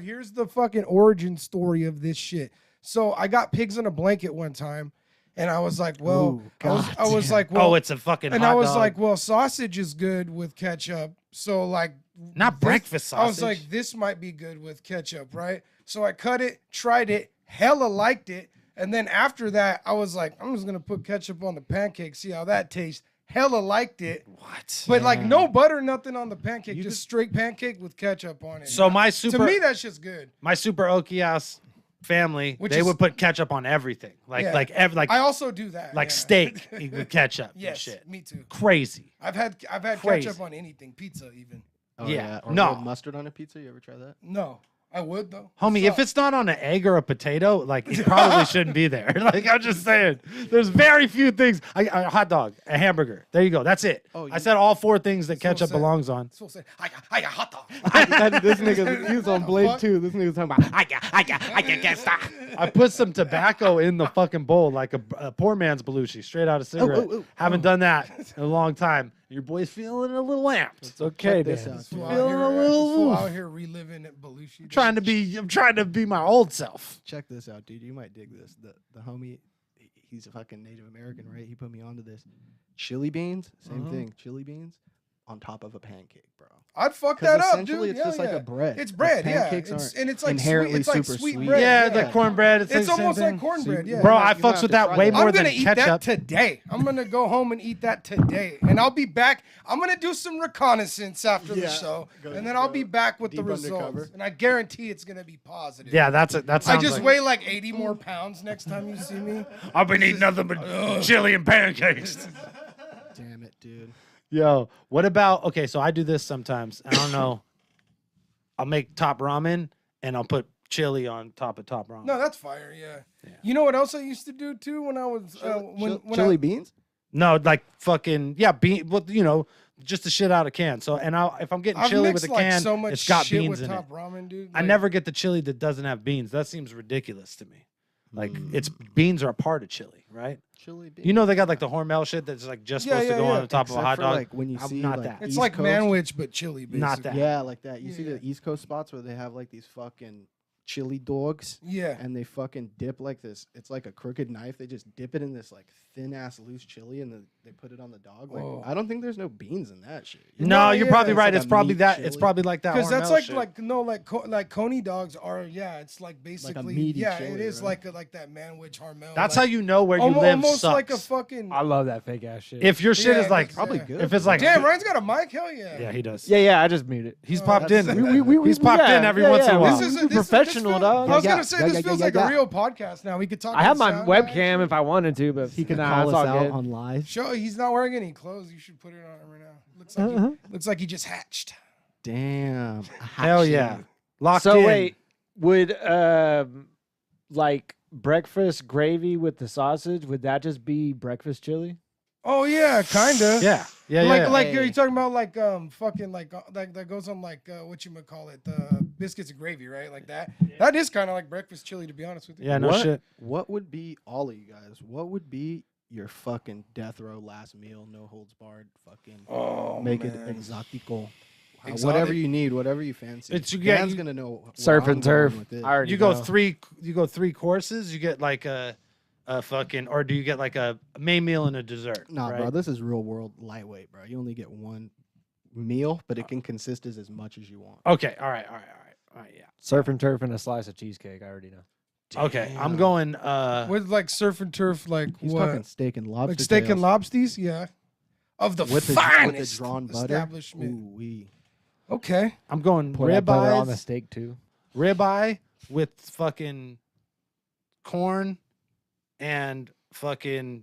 Here's the fucking origin story of this shit. So I got pigs in a blanket one time, and I was like, well, Ooh, I was like, well, Oh, it's a fucking and hot I was dog. like, well, sausage is good with ketchup. So like, Not breakfast I was sausage. like, this might be good with ketchup, right? So I cut it, tried it, hella liked it, and then after that, I was like, I'm just gonna put ketchup on the pancake, see how that tastes. Hella liked it, what? but like no butter, nothing on the pancake, You just straight pancake with ketchup on it. So my to super me, that shit's good. my super oaky ass family, Which they is- would put ketchup on everything. Like Yeah. like I also do that. like yeah. steak with ketchup and Yes, shit. me too. Crazy. I've had Crazy. ketchup on anything, pizza even. Oh, Yeah, Or no. real mustard on a pizza. You ever try that? No, I would though. Homie, if it's not on an egg or a potato, like it probably shouldn't be there. Like I'm just saying, there's very few things. A hot dog, a hamburger. There you go. That's it. Oh, I you- said all 4 things that So ketchup sad. belongs on. So say, I got hot dog. This nigga, he was on Blade fuck? 2. This nigga's talking about, I can't stop. I put some tobacco in the fucking bowl, like a poor man's Belushi, straight out of cigarette. Haven't done that in a long time. Your boy's feeling a little amped. It's okay, this Dan. out. This fool Feeling a little out here reliving it, Belushi. I'm trying to be my old self. Check this out, dude. You might dig this. The homie, he's a fucking Native American, right? He put me onto this. Chili beans, same thing. Chili beans on top of a pancake, bro. I'd fuck 'Cause that up, essentially dude. it's just like yeah. a bread. It's Like, bread, yeah. pancakes aren't And it's like inherently sweet. It's like super sweet sweet. bread. Yeah, Yeah. like cornbread. It's It's the same almost like thing. cornbread, yeah. Bro, You I have fucks to with that try way that. more I'm than gonna eat ketchup. that today. I'm gonna go home and eat that today, and I'll be back. I'm gonna do some reconnaissance after the Yeah. show, Go- and then I'll be go back with the deep results. undercover. And I guarantee it's gonna be positive. Yeah, that I sounds just like, weigh like 80 more pounds next time you see me. I've been eating nothing but chili and pancakes. Damn it, dude. Yo, what about okay? So I do this sometimes. I don't know. I'll make top ramen and I'll put chili on top of top ramen. No, that's fire. Yeah. Yeah. You know what else I used to do too when I was Chili beans? No, like fucking bean. Well, just the shit out of can. So if I'm getting I've chili mixed with a like can, so much it's got shit beans with in it. top ramen, dude. I Like, never get the chili that doesn't have beans. That seems ridiculous to me. Like it's beans are a part of chili, right? Chili beans. You know they got like the Hormel shit that's like just Yeah, supposed to yeah, go yeah. on the top of a Except hot for, dog. like, when you I'm see, not like, that. It's East like Coast. manwich but chili. Basically. Not that. Yeah, like that. You see Yeah. the East Coast spots where they have like these fucking chili dogs Yeah. and they fucking dip like this. It's like a crooked knife. They just dip it in this like thin ass loose chili and they put it on the dog. Like Whoa. I don't think there's no beans in that shit. No, No, you're yeah. probably It's right. like It's a probably meat that. It's chili. probably like that. Because that's Hormel like shit. like coney dogs are. Yeah, it's like basically meaty yeah, chili, it is right? like that manwich Hormel. That's like, how you know where you live almost sucks. like a fucking. I love that fake ass shit. If your shit Yeah, is like that's- Probably yeah. good. if it's like Damn, Ryan's got a mic. Hell yeah. yeah, he does. yeah, I just mute it. He's Oh, popped in. that's- He's popped in every once in a while. This is We professional, feels- dog. I was Yeah, gonna say yeah, this yeah, feels yeah, like yeah. a real podcast now. We could talk. I have on my sound webcam action. if I wanted to, but He can nah, call it's us all out good. on live. Show he's not wearing any clothes. You should put it on right now. Looks like he just hatched. Damn. Hell yeah. Locked So in. wait, would like breakfast gravy with the sausage? Would that just be breakfast chili? Oh yeah, kinda. Yeah. Yeah. like yeah. like Hey. you're talking about like fucking like that goes on like what you call it biscuits and gravy, right? Like that. That is kind of like breakfast chili, to be honest with you. Yeah, no what, shit. What would be all of you guys? What would be your fucking death row last meal? No holds barred. Fucking Oh, make man. it exotico. Exotic? Whatever you need, whatever you fancy. It's- you get- Dan's you- gonna know. where Surf I'm and turf. going with this. I already You go know. three courses. You get like a fucking, or do you get like a main meal and a dessert? Nah, right? bro, this is real world lightweight, bro. You only get one meal, but it can consist as much as you want. Okay. All right. Yeah. Surf and turf and a slice of cheesecake. I already know. Okay. I'm Damn. going. With like surf and turf, like He's what? talking steak and lobster. Like steak and tails lobsters, yeah. Of the with the finest drawn butter. establishment. Ooh wee. Okay. I'm going Pour that butter on the ribeyes. steak too. Ribeye with fucking corn and fucking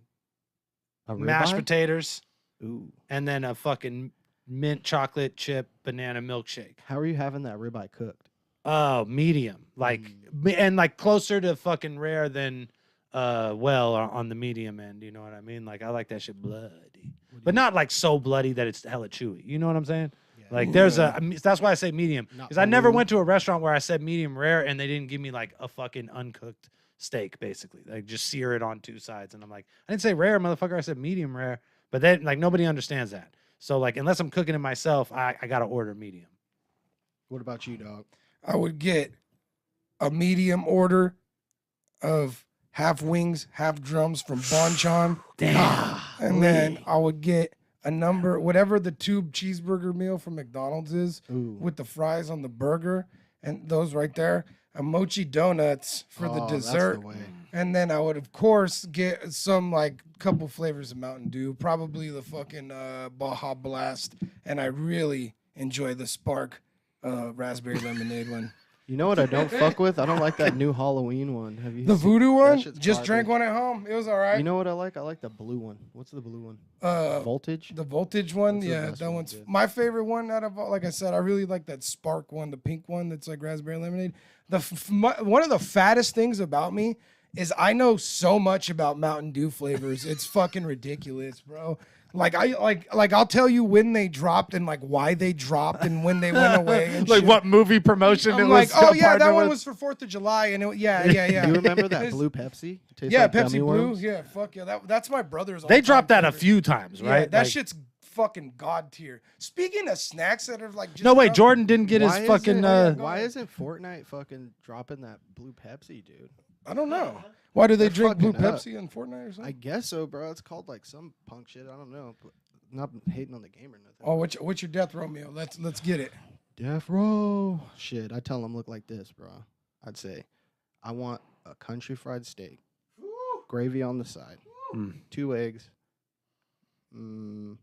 A mashed ribeye? potatoes, Ooh. and then a fucking mint chocolate chip banana milkshake. How are you having that ribeye cooked? Oh, medium, like and like closer to fucking rare than on the medium end. You know what I mean? Like I like that shit bloody, but not like so bloody that it's hella chewy. You know what I'm saying? Like there's that's why I say medium, Not because I never blue. went to a restaurant where I said medium rare and they didn't give me like a fucking uncooked steak, basically. Like just sear it on two sides, and I'm like, I didn't say rare, motherfucker. I said medium rare, but then like nobody understands that. So like unless I'm cooking it myself, I gotta order medium. What about you, dog? I would get a medium order of half wings, half drums from Bonchon. Damn. And then I would get a number, whatever the tube cheeseburger meal from McDonald's is, Ooh. with the fries on the burger, and those right there. A mochi donuts for the Oh, that's the dessert. way. And then I would, of course, get some like couple flavors of Mountain Dew, probably the fucking Baja Blast, and I really enjoy the Spark raspberry lemonade one. You know what I don't fuck with? I don't like that new Halloween one. Have you The seen- voodoo that one, shit's just drank garbage. one at home. It was all right. You know what I like? I like the blue one. What's the blue one? Voltage? The voltage one, That's the yeah, best that one, one's dude. my favorite one out of all. Like I said, I really like that Spark one, the pink one that's like raspberry lemonade. One of the fattest things about me is I know so much about Mountain Dew flavors. It's fucking ridiculous, bro. Like I'll tell you when they dropped and like why they dropped and when they went away and Like shit. what movie promotion I'm it like, was? oh yeah, that partnered one with? was for 4th of July, and yeah. You remember that It's- blue Pepsi? It tastes Yeah, like Pepsi gummy Blue. worms? Yeah, fuck yeah. That's my brother's. They all-time dropped that a favorite. few times, Yeah, right? that Like- shit's fucking god tier. Speaking of snacks that are like just No, wait, dropped- Jordan didn't get his Why fucking. isn't- Why isn't Fortnite fucking dropping that blue Pepsi, dude? I don't know. Why do they They're drink blue fucking up. Pepsi in Fortnite or something? I guess so, bro. It's called like some punk shit. I don't know. But not hating on the game or nothing. Oh, what's your death row meal? Let's get it. Death row. Shit, I tell them look like this, bro. I'd say, I want a country fried steak, gravy on the side, 2 eggs, and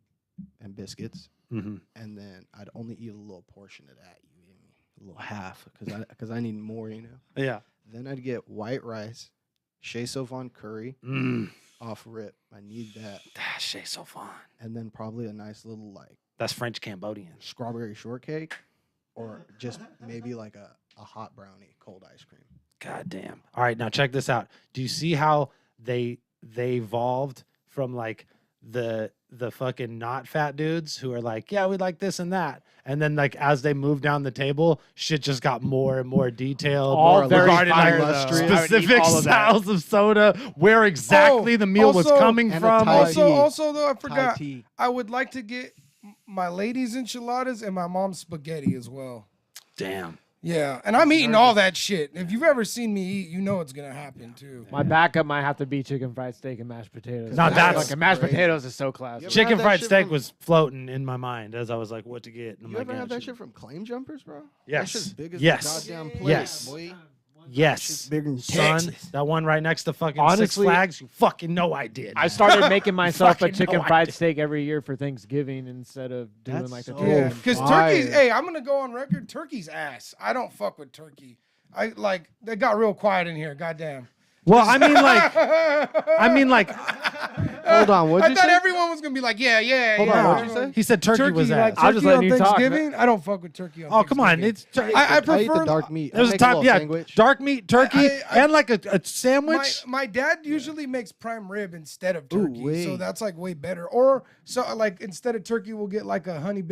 biscuits, Mm-hmm. and then I'd only eat a little portion of that. You get me? A little half, because I need more, you know. Yeah. Then I'd get white rice, Chez Sauvon curry, off rip. I need that, That shit's so fun. and then probably a nice little like That's French Cambodian. strawberry shortcake, or just maybe like a hot brownie, cold ice cream. God damn. All right, now check this out. Do you see how they evolved from like the fucking not fat dudes who are like, yeah, we like this and that, and then like as they move down the table, shit just got more and more detailed, All more very regarding fire, like though. I would eat specific all of that. styles of soda, where exactly the meal was also- coming and a from. Thai tea. Also though, I Thai forgot. tea. I would like to get my lady's enchiladas and my mom's spaghetti as well. Damn. Yeah, and I'm eating all that shit. If you've ever seen me eat, you know it's gonna happen too. My backup might have to be chicken fried steak and mashed potatoes. Now that's like mashed crazy. potatoes is so classic. You ever Chicken had that fried shit steak from- was floating in my mind as I was like, what to get. And I'm You like, ever yeah, have that shit- shit from Claim Jumpers, bro? Yes. That shit's big as Yes. the goddamn plate, Yes. boy. Yes. Bigger than Son, Texas. that one right next to fucking Six Honestly, Flags, you fucking know I did. I started making myself a fucking know chicken I fried did. steak every year for Thanksgiving instead of doing That's like the so turkey. Yeah, Oh, because fire. turkey's. Hey, I'm gonna go on record. Turkey's ass. I don't fuck with turkey. I like. They got real quiet in here. Goddamn. Well, I mean, like, Hold on, what'd I you thought say? everyone was gonna be like, yeah, yeah. Hold yeah. on, what'd you say? he said turkey, Turkey, was like ass. I'll just turkey let on you talk, man. Thanksgiving. I don't fuck with turkey on Oh, come on. Thanksgiving. It's I I eat prefer the dark meat. I there's a make top, little yeah, sandwich. dark meat, turkey, I- and like a sandwich. My dad usually makes prime rib instead of turkey, so wait. that's like way better. Or so like instead of turkey, we'll get like a honey,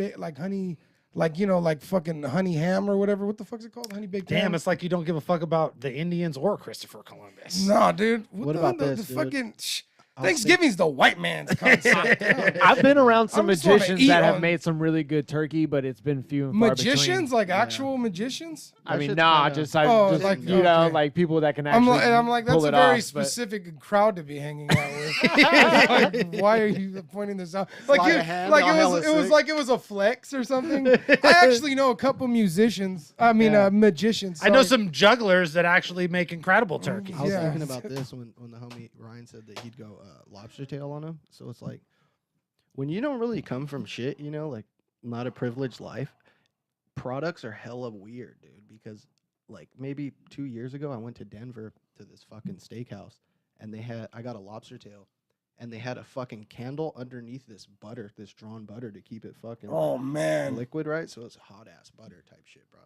like you know, like fucking honey ham or whatever. What the fuck's it called? Honey baked ham. Damn, it's like you don't give a fuck about the Indians or Christopher Columbus. Nah, dude. What about the this, dude? fucking Thanksgiving's the white man's concept. I've been around some I'm just wanna magicians eat that have on- made some really good turkey, but it's been few and far Magicians, between. like actual magicians. I That mean, shit's nah, kinda- just Oh, just like, you know, okay. like people that can actually. I'm like, that's pull a it very off, but- specific crowd to be hanging out with. Like, why are you pointing this out? Like, Sleight you, of hand, like y'all it hella was sick. like it was a flex or something. I actually know a couple musicians. I mean, Yeah. magicians. I know sorry. some jugglers that actually make incredible turkeys. I was Yeah. thinking about this when the homie Ryan said that he'd go lobster tail on him. So it's like, when you don't really come from shit, you know, like not a privileged life, products are hella weird, dude. Because like maybe 2 years ago, I went to Denver to this fucking steakhouse, and I got a lobster tail, and they had a fucking candle underneath this butter, this drawn butter to keep it fucking Oh man. liquid, right? So it's hot ass butter type shit, bro.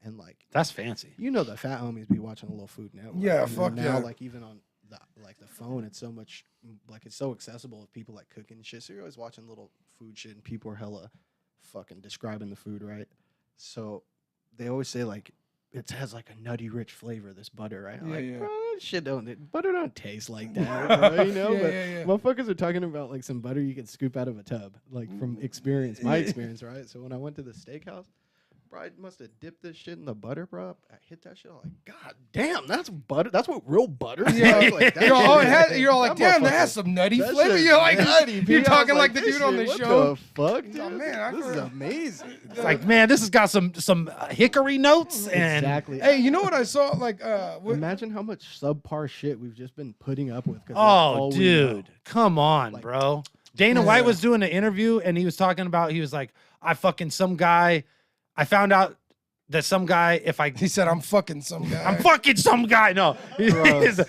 And like, That's fancy. you know, the fat homies be watching a little Food Network. Yeah, you know, fuck now, yeah. like even on the phone, it's so much like it's so accessible if people like cooking and shit. So you're always watching little food shit, and people are hella fucking describing the food, right? So they always say like it has like a nutty rich flavor, this butter, right? I'm Yeah, like, yeah. bro, that shit butter don't taste like that, bro, you know? Yeah, But yeah, yeah. motherfuckers are talking about like some butter you can scoop out of a tub, like from experience, my experience, right? So when I went to the steakhouse, bro, I must have dipped this shit in the butter, bro. I hit that shit. I'm like, God damn, that's butter. That's what real butter is. Yeah. Like, that You're all, shit oh, is- you're all like, that damn, that motherfucker- has some nutty that flavor. shit's You're like, nutty, B. you're I was talking like the this dude on the shit, show. What the fuck, dude? Oh, man, I this is could- amazing. It's like, man, this has got some hickory notes and Exactly. Hey, you know what I saw? Like, Imagine how much subpar shit we've just been putting up with. 'cause that's Oh, all we know. dude, come on, Like- bro. Dana Yeah. White was doing an interview and he was talking about, he was like, I found out that some guy, if I, he said, I'm fucking some guy. I'm fucking some guy. No, Gross.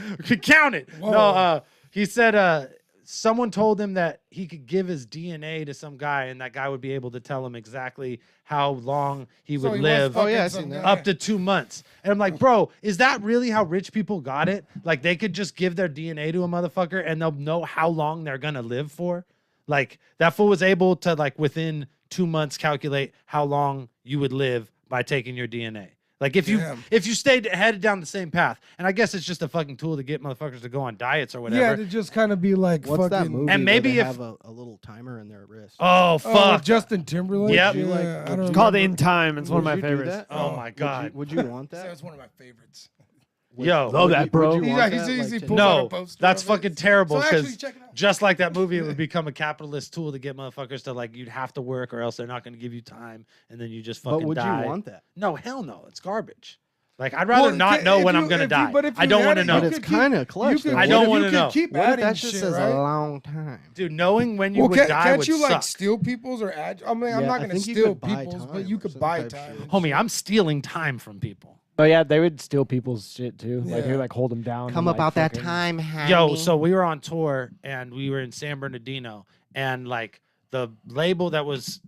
count it. Whoa. No, he said, someone told him that he could give his DNA to some guy and that guy would be able to tell him exactly how long he So would he was live. fucking yeah, I some seen that. guy. Up to 2 months. And I'm like, bro, is that really how rich people got it? Like they could just give their DNA to a motherfucker and they'll know how long they're gonna live for? Like that fool was able to like within 2 months calculate how long you would live by taking your DNA. Like if Damn. you stayed headed down the same path. And I guess it's just a fucking tool to get motherfuckers to go on diets or whatever. Yeah, to just kind of be like What's that fucking. movie? And where maybe they if- have a little timer in their wrist. Oh Oh, fuck. Justin Timberlake. Yep. Yeah, Would you, like, I would don't you- It's called remember. In Time. It's one of Would my you do favorites. that? Oh my God. Would you want That that? was one of my favorites. Yo, Love that, bro. Would you want He's that? easy Like, pulls to- out a no, poster that's of it. fucking terrible. So actually, Because check it out. just like that movie, it would become a capitalist tool to get motherfuckers to like you'd have to work or else they're not going to give you time, and then you just fucking But would die. you want that? No, hell no, it's garbage. Like I'd rather not know when I'm gonna die. But if I you don't had want to it, know, you But it's could keep- kind of clutch. you could- though. I what don't if wanna you know. could keep What if adding that just shit, says right? a long time? dude. Knowing when you Well, would die can't would you suck. like steal people's or add? I mean, I'm Yeah, not I gonna think you steal could buy people's, time but you or could some buy type time. shit. and Homie, shit. I'm stealing time from people. Oh yeah, they would steal people's shit too. Like they Yeah. would like hold them down. Come and, like, about that fucking- time, honey. Yo, so we were on tour and we were in San Bernardino, and like the label that was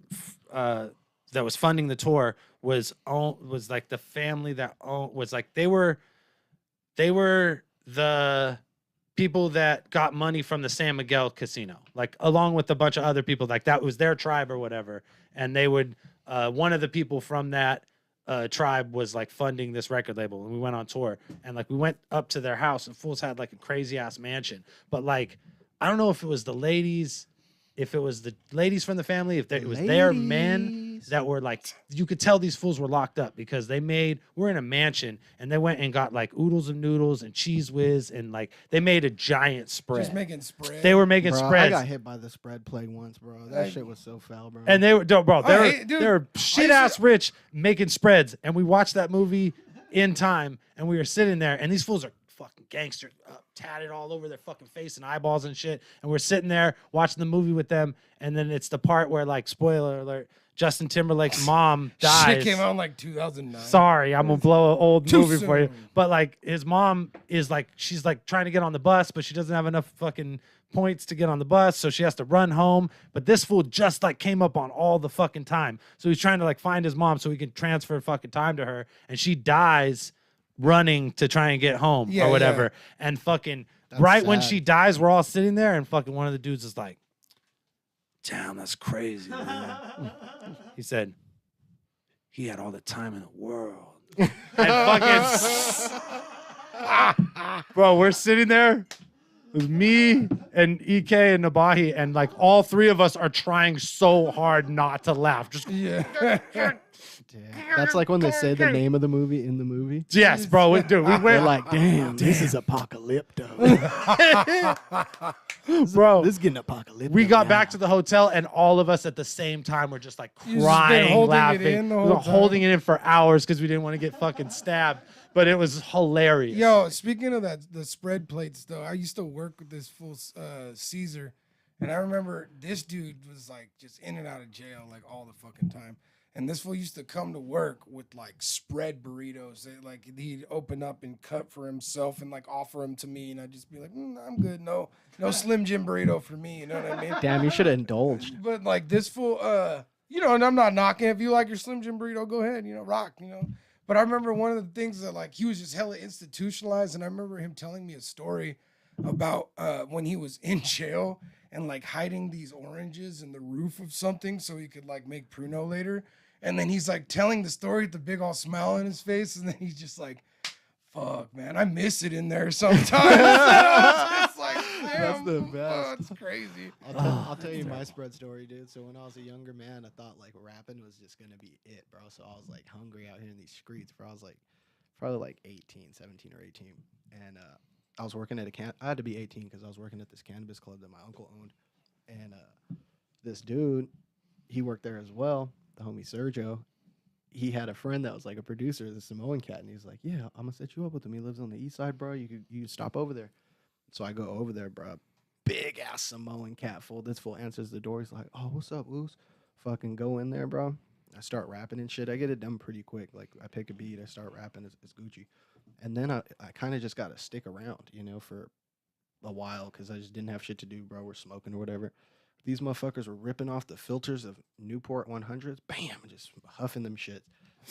funding the tour was like the family that was like they were the people that got money from the San Miguel casino, like along with a bunch of other people, like that was their tribe or whatever, and they would one of the people from that tribe was like funding this record label, and we went on tour, and like we went up to their house, and fools had like a crazy ass mansion, but like I don't know if it was the ladies from the family, if it was their men that were like, you could tell these fools were locked up because we're in a mansion, and they went and got like oodles of noodles and cheese whiz, and like they made a giant spread. Just making spread. They were making Bro, I spreads. got hit by the spread plague once, bro. That Like- shit was so foul, bro. And they were, bro, they hate- dude, were shit ass rich making spreads. And we watched that movie in time, and we were sitting there, and these fools are fucking gangsters, tatted all over their fucking face and eyeballs and shit. And we're sitting there watching the movie with them, and then it's the part where, like, spoiler alert, Justin Timberlake's mom dies. Shit came out in like 2009. Sorry, I'm gonna blow an old Too movie for you. soon. But like his mom is like, she's like trying to get on the bus, but she doesn't have enough fucking points to get on the bus, so she has to run home. But this fool just like came up on all the fucking time. So he's trying to like find his mom so he can transfer fucking time to her, and she dies running to try and get home Yeah, or whatever. yeah. And fucking That's right when sad. she dies, we're all sitting there, and fucking one of the dudes is like, damn, that's crazy, man. He said, he had all the time in the world. And fucking, bro, we're sitting there. It was me and EK and Nabahi, and like all three of us are trying so hard not to laugh. Just Yeah. Yeah. That's like when they say the name of the movie in the movie. yes, bro. Dude, we They're went like, damn, this is apocalypto. bro. This is getting apocalyptic. We got back to the hotel, and all of us at the same time were just like You just been crying, holding it laughing. in the We whole were holding time? it in for hours because we didn't want to get fucking stabbed. But it was hilarious. Yo, speaking of that, the spread plates though, I used to work with this fool Caesar, and I remember this dude was like just in and out of jail like all the fucking time. And this fool used to come to work with like spread burritos. Like he'd open up and cut for himself and like offer them to me, and I'd just be like, I'm good. No Slim Jim burrito for me. You know what I mean? Damn, you should have indulged. But like this fool, you know, and I'm not knocking. If you like your Slim Jim burrito, go ahead, you know, rock, you know. But I remember one of the things that like he was just hella institutionalized, and I remember him telling me a story about when he was in jail and like hiding these oranges in the roof of something so he could like make Pruno later. And then he's like telling the story with the big old smile on his face, and then he's just like, "Fuck, man, I miss it in there sometimes." It's like, damn, the best. It's crazy. I'll tell you my spread story, dude. So when I was a younger man, I thought like rapping was just gonna be it, bro. So I was like hungry out here in these streets, bro. I was like probably like 17 or 18, and I was working at I had to be 18 because I was working at this cannabis club that my uncle owned, and this dude, he worked there as well. The homie Sergio, he had a friend that was like a producer, the Samoan cat, and he's like, "Yeah, I'm gonna set you up with him. He lives on the east side, bro. You could stop over there." So I go over there, bro. Big ass Samoan cat fool. This fool answers the door. He's like, "Oh, what's up, Woos?" Fucking go in there, bro. I start rapping and shit. I get it done pretty quick. Like I pick a beat, I start rapping. It's Gucci, and then I kind of just got to stick around, you know, for a while because I just didn't have shit to do, bro. We're smoking or whatever. These motherfuckers were ripping off the filters of Newport 100s. Bam, just huffing them shits.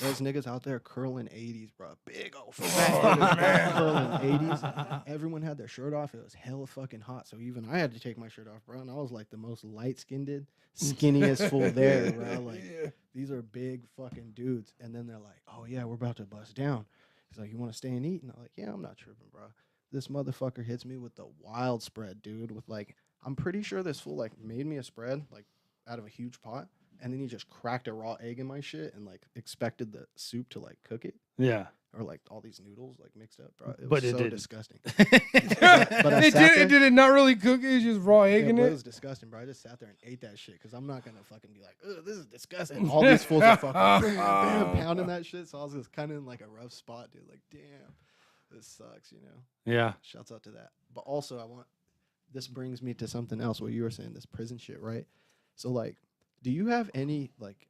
Those niggas out there curling 80s, bro. Big old fat niggas curling 80s. Everyone had their shirt off. It was hella fucking hot. So even I had to take my shirt off, bro. And I was like the most light-skinned, skinniest fool there, bro. Like, these are big fucking dudes. And then they're like, "Oh, yeah, we're about to bust down." He's like, "You want to stay and eat?" And I'm like, "Yeah, I'm not tripping, bro." This motherfucker hits me with the wild spread, dude, with like, I'm pretty sure this fool like made me a spread like out of a huge pot, and then he just cracked a raw egg in my shit and like expected the soup to like cook it. Yeah. Or like all these noodles like mixed up, bro. It But was it so didn't. disgusting. It I sat there- did it not really cook it? It's just raw egg in It it. was disgusting, bro. I just sat there and ate that shit because I'm not gonna fucking be like, ugh, this is disgusting. All these fools are fucking pounding that shit. So I was just kind of in like a rough spot, dude. Like, damn, this sucks, you know. Yeah. Shouts out to that. But also, this brings me to something else. What you were saying, this prison shit, right? So like, do you have any like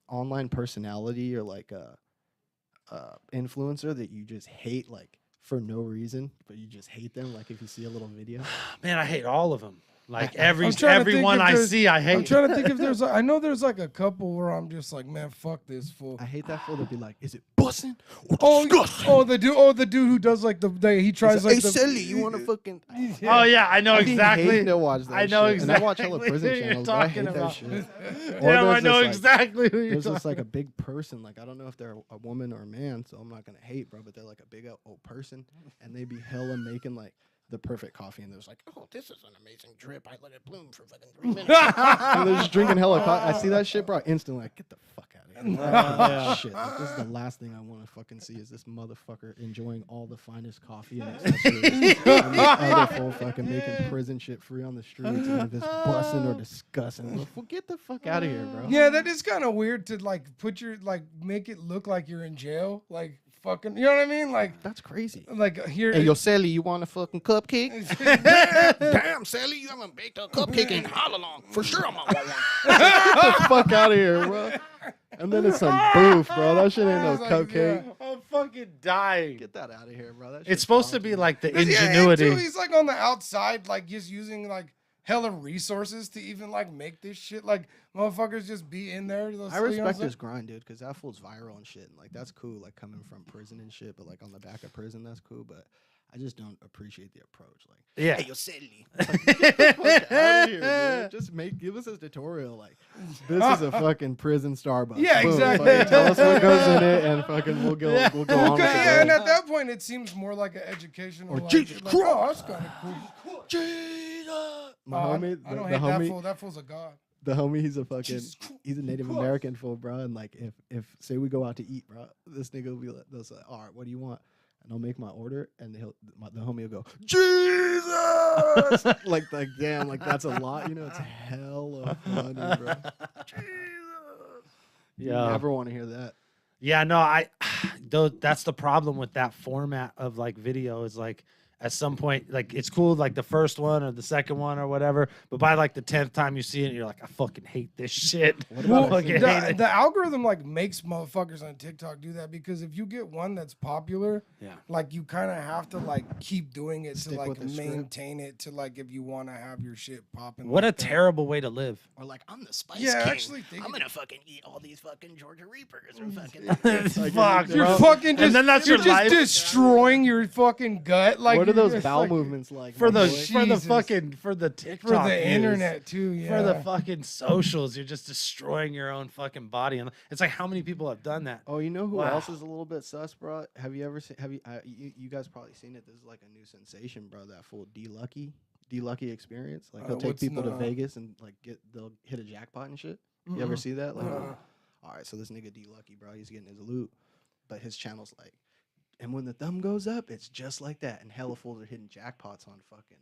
online personality or like influencer that you just hate like for no reason, but you just hate them? Like if you see a little video, Man, I hate all of them. Like I'm trying to think everyone if I there's- see, I I'm hate. trying to think if there's. I know there's like a couple where I'm just like, man, fuck this fool. I hate that fool to be like, is it bussin' or Oh, disgusting? the dude who does like he tries He's like hey, the. Sally, you want to fucking? Oh yeah, I know I be exactly. hating to watch that I know shit. And I watch hella exactly prison who you're channels. But I hate talking that about. shit. Damn, I there's know this, like, exactly who you're There's talking. just like a big person. Like I don't know if they're a woman or a man, so I'm not gonna hate, bro. But they're like a big old person, and they be hella making like the perfect coffee, and there's like, oh, this is an amazing drip. I let it bloom for fucking 3 minutes. And they're just drinking hella coffee. I see that shit, bro. Instantly, like, get the fuck out of here. Yeah. Shit, like, this is the last thing I want to fucking see is this motherfucker enjoying all the finest coffee and accessories. And this other fool fucking making prison shit free on the streets. And if it's busting or disgusting, well, get the fuck out of here, bro. Yeah, that is kind of weird to like make it look like you're in jail, like fucking. You know what I mean? That's crazy. Like here. Hey, yo, Sally, you want a fucking cupcake? Damn, Sally, you haven't baked a cupcake in how long? For sure, I'm gonna want one. Get the fuck out of here, bro. And then it's some boof, bro. That shit ain't no I was like, cupcake. yeah. I'm fucking dying. Get that out of here, bro. That It's shit's supposed to wrong, be dude. like the Yeah, and ingenuity. too, he's like on the outside, like just using like hella resources to even like make this shit. Like motherfuckers just be in there. I you know what I'm respect saying? his grind, dude, because that fool's viral and shit. And, like, that's cool, like, coming from prison and shit. But, like, on the back of prison, that's cool. But I just don't appreciate the approach. Like, Yeah. hey, yo, Sally. Like, get the fuck out of here, dude. Just give us a tutorial. Like, this is a fucking prison Starbucks. Yeah, Boom. exactly. Fucking tell us what goes in it, and fucking we'll go on with the Yeah, and day. at that point, it seems more like an educational. Or like, Jesus like, oh, that's Christ. kind of cool. Jesus. My Oh, homie, I don't the hate that homie, fool. That fool's a god. the homie, he's a fucking, Jesus he's a Native Christ. American fool, bro. And like, if say we go out to eat, bro, this nigga will be like, they'll say, all right, what do you want? And I'll make my order, and the homie will go, Jesus, like damn, like that's a lot, you know, it's hella funny, bro. Jesus, you Yeah. never want to hear that. Yeah, no, that's the problem with that format of like video is like at some point, like it's cool, like the first one or the second one or whatever, but by like the 10th time you see it, you're like, I fucking hate this shit. What Well, about fucking hate the, it. the algorithm like makes motherfuckers on TikTok do that because if you get one that's popular, Yeah. like you kind of have to like keep doing it Stick to like with the script. maintain it to like if you want to have your shit popping. What a like that. terrible way to live. Or like, I'm the spice Yeah, king. actually think I'm it- gonna fucking eat all these fucking Georgia Reapers or fucking. Fuck, You're bro. fucking just, And then that's you're your just life. destroying your fucking gut. Like What are you're those just, bowel like, movements like? For my the boy? for the Jesus. fucking for the TikTok for the views, internet too. Yeah. for the fucking socials, you're just destroying your own fucking body, and it's like how many people have done that? Oh, you know who Wow. else is a little bit sus, bro? Have you ever seen? Have you guys probably seen it? This is like a new sensation, bro. That full D Lucky experience. Like he'll take what's people to the- Vegas and like they'll hit a jackpot and shit. You ever Mm-mm. see that? Like, Uh-uh. all right, so this nigga D Lucky, bro, he's getting his loot, but his channel's like, and when the thumb goes up, it's just like that, and hella fools are hitting jackpots on fucking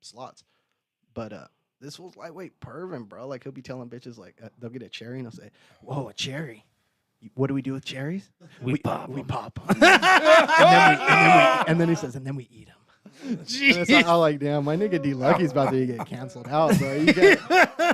slots, but this fool's lightweight perving, bro. Like he'll be telling bitches like they'll get a cherry and he'll say, "Whoa, a cherry." What do we do with cherries? We pop We 'em. pop 'em. and then he says, and then we eat them. And it's like, I'm like, damn, my nigga D Lucky's about to get canceled out, bro.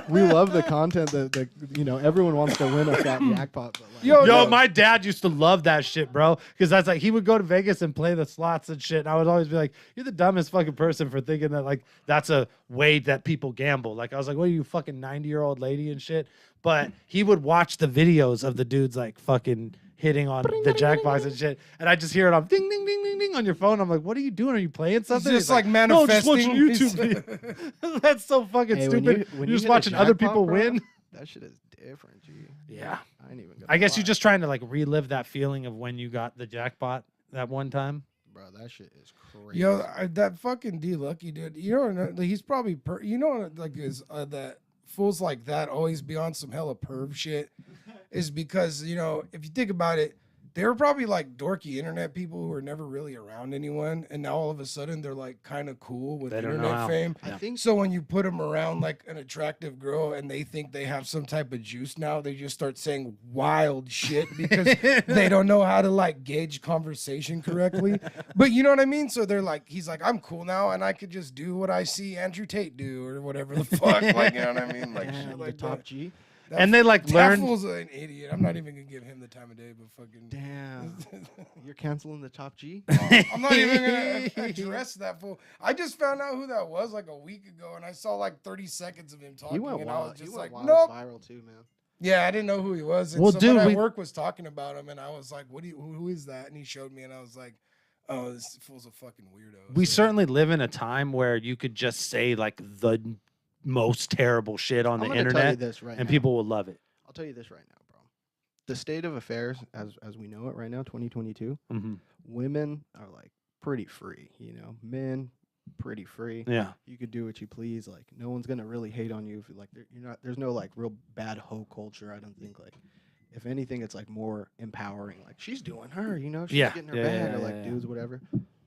We love the content that you know everyone wants to win a fat jackpot. But like, Yo, Yo, no. my dad used to love that shit, bro. Because that's like he would go to Vegas and play the slots and shit. And I would always be like, "You're the dumbest fucking person for thinking that like that's a way that people gamble." Like I was like, "What are you, fucking 90-year-old lady and shit?" But he would watch the videos of the dudes like fucking hitting on the jackpots and shit, and I just hear it on ding ding ding ding ding on your phone. I'm like, "What are you doing? Are you playing something?" just He's like "No, just watching manifesting. YouTube." video." That's so fucking hey, when stupid. when You're just hit a watching other jackpot, people bro, win. That shit is different, G. Yeah. I ain't even. Gonna I guess you're lie. just trying to like relive that feeling of when you got the jackpot that one time. bro. That shit is crazy. Yo, that fucking D Lucky dude. You know, like, he's probably like is that fools like that always be on some hella perv shit is because, you know, if you think about it, they were probably like dorky internet people who were never really around anyone, and now all of a sudden they're like kind of cool with They don't know internet how. fame. I think So when you put them around like an attractive girl and they think they have some type of juice now, they just start saying wild shit because they don't know how to like gauge conversation correctly. But you know what I mean? So they're like, he's like, I'm cool now and I could just do what I see Andrew Tate do or whatever the fuck. Like, you know what I mean? Like damn, shit the like top that. G. And they like That learned. fool's an idiot. I'm not even gonna give him the time of day, but fucking Damn, you're canceling the top G. I'm not even gonna address that fool. I just found out who that was like a week ago, and I saw like 30 seconds of him talking, He went and I wild. was He just went like, wild nope. viral too, man. Yeah, I didn't know who he was. And Well, someone dude, at we- work was talking about him, and I was like, "What do you? Who is that?" And he showed me, and I was like, "Oh, this fool's a fucking weirdo." We So- certainly live in a time where you could just say like the most terrible shit on I'm the gonna tell you internet, this right and now. people will love it. I'll tell you this right now, bro. The state of affairs, as we know it right now, 2022, Mm-hmm. women are like pretty free. You know, men pretty free. Yeah. You could do what you please. Like no one's gonna really hate on you if you're like you're not. There's no like real bad hoe culture. I don't think like. If anything, it's like more empowering. Like she's doing her, you know, she's Yeah. getting her Yeah, bag, yeah, or like yeah. dudes, whatever.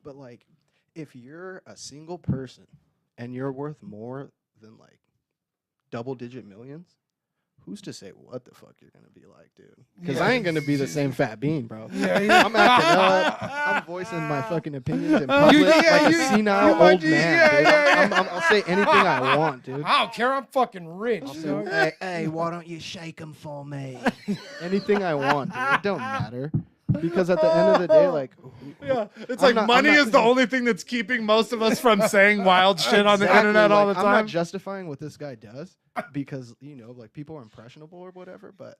But like, if you're a single person and you're worth more than like double-digit millions, who's to say what the fuck you're gonna be like, dude? Because I ain't gonna be the same fat bean, bro. Yeah, yeah. I'm acting up. I'm voicing my fucking opinions in public yeah, like you- a senile you might old be- man, yeah, dude. yeah, I'll say anything I want, dude. I don't care. I'm fucking rich. I'll you say, know? hey, why don't you shake them for me? Anything I want, dude. It don't matter. Because at the end of the day, like, Yeah, it's I'm like not- I'm money not- is the only thing that's keeping most of us from saying wild shit on the exactly, internet all the like, I'm time. not justifying what this guy does because, you know, like people are impressionable or whatever, but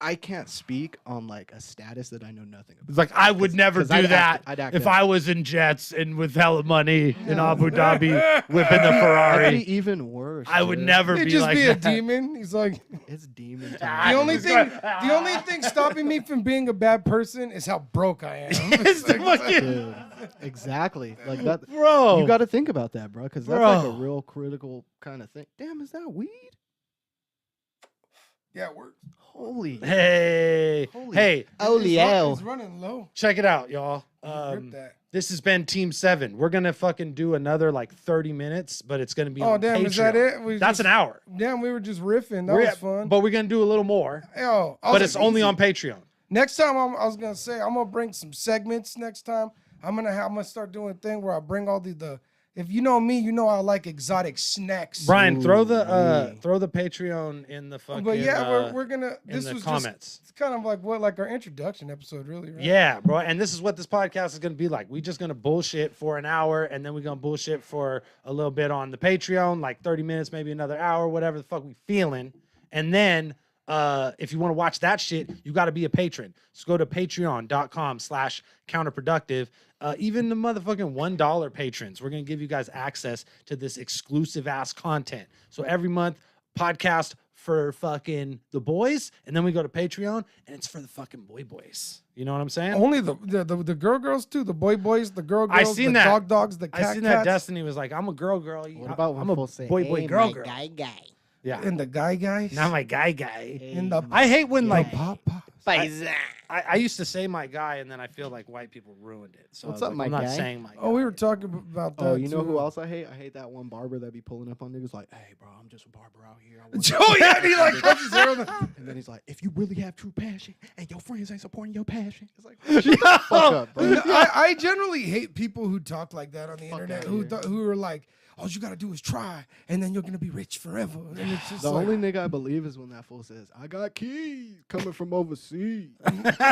I can't speak on like a status that I know nothing about. It's like I would 'Cause- never 'cause do I'd that act- I'd act if up. I was in jets and with hella money in Yeah. Abu Dhabi whipping the That'd Ferrari. be even worse. I would dude. never He'd be just like be a that. demon. He's like, It's demon The the time. only He's thing, going, the only thing stopping me from being a bad person is how broke I am. It's the fucking Dude, exactly. Like that. bro. You got to think about that, bro, because that's like a Bro. real critical kind of thing. Damn, is that weed? Yeah, it works. Holy. Hey, Holy- hey, Holy It's hell. running low. check it out, y'all. Rip that. This has been Team 7. We're gonna fucking do another like 30 minutes, but it's gonna be Oh on damn, Patreon. is that it? We That's just, an hour. Damn, we were just riffing. That We're- was fun. But we're gonna do a little more. Yo, I But was it's like, only easy. on Patreon. Next time, I was gonna say I'm gonna bring some segments. Next time, I'm gonna start doing a thing where I bring all the. If you know me, you know I like exotic snacks. Brian, throw the Ooh-wee. throw the Patreon in the fucking But yeah, we're gonna. in This the was comments. just. It's kind of like our introduction episode, really. Right? Yeah, bro. And this is what this podcast is going to be like. We just going to bullshit for an hour, and then we're going to bullshit for a little bit on the Patreon, like 30 minutes, maybe another hour, whatever the fuck we feeling. And then if you want to watch that shit, you got to be a patron. So go to patreon.com/counterproductive. Even the motherfucking $1 patrons, we're going to give you guys access to this exclusive ass content. So every month, podcast for fucking the boys, and then we go to Patreon, and it's for the fucking boys. You know what I'm saying? Only the girls too. The boys, the girl I girls, seen the that. dogs, the I cat seen that cats, Destiny was like, I'm a girl. What about when I'm a folks say, boy, "Hey, girl, my girl. guy? Yeah, and the guys. not my guy. And the I hate when like pop. I used to say my guy, and then I feel like white people ruined it. So What's I was up, like, my I'm not guy? saying my guy. Oh, we were talking about that. Oh, you know too. who else I hate? I hate that one barber that be pulling up on niggas like, hey, bro, I'm just a barber out here. I want Oh yeah, and he like puts his hair on the. And then he's like, if you really have true passion and your friends ain't supporting your passion, it's like, shut the fuck up, bro. I generally hate people who talk like that on the Fuck internet. outta Who are like, all you gotta do is try, and then you're gonna be rich forever. And it's just The like, only nigga I believe is when that fool says, I got keys coming from overseas.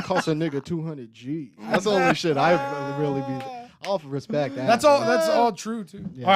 Cost a nigga 200 G's. That's the only shit I really be. I'll respect that. that's all. That's all true too. Yeah.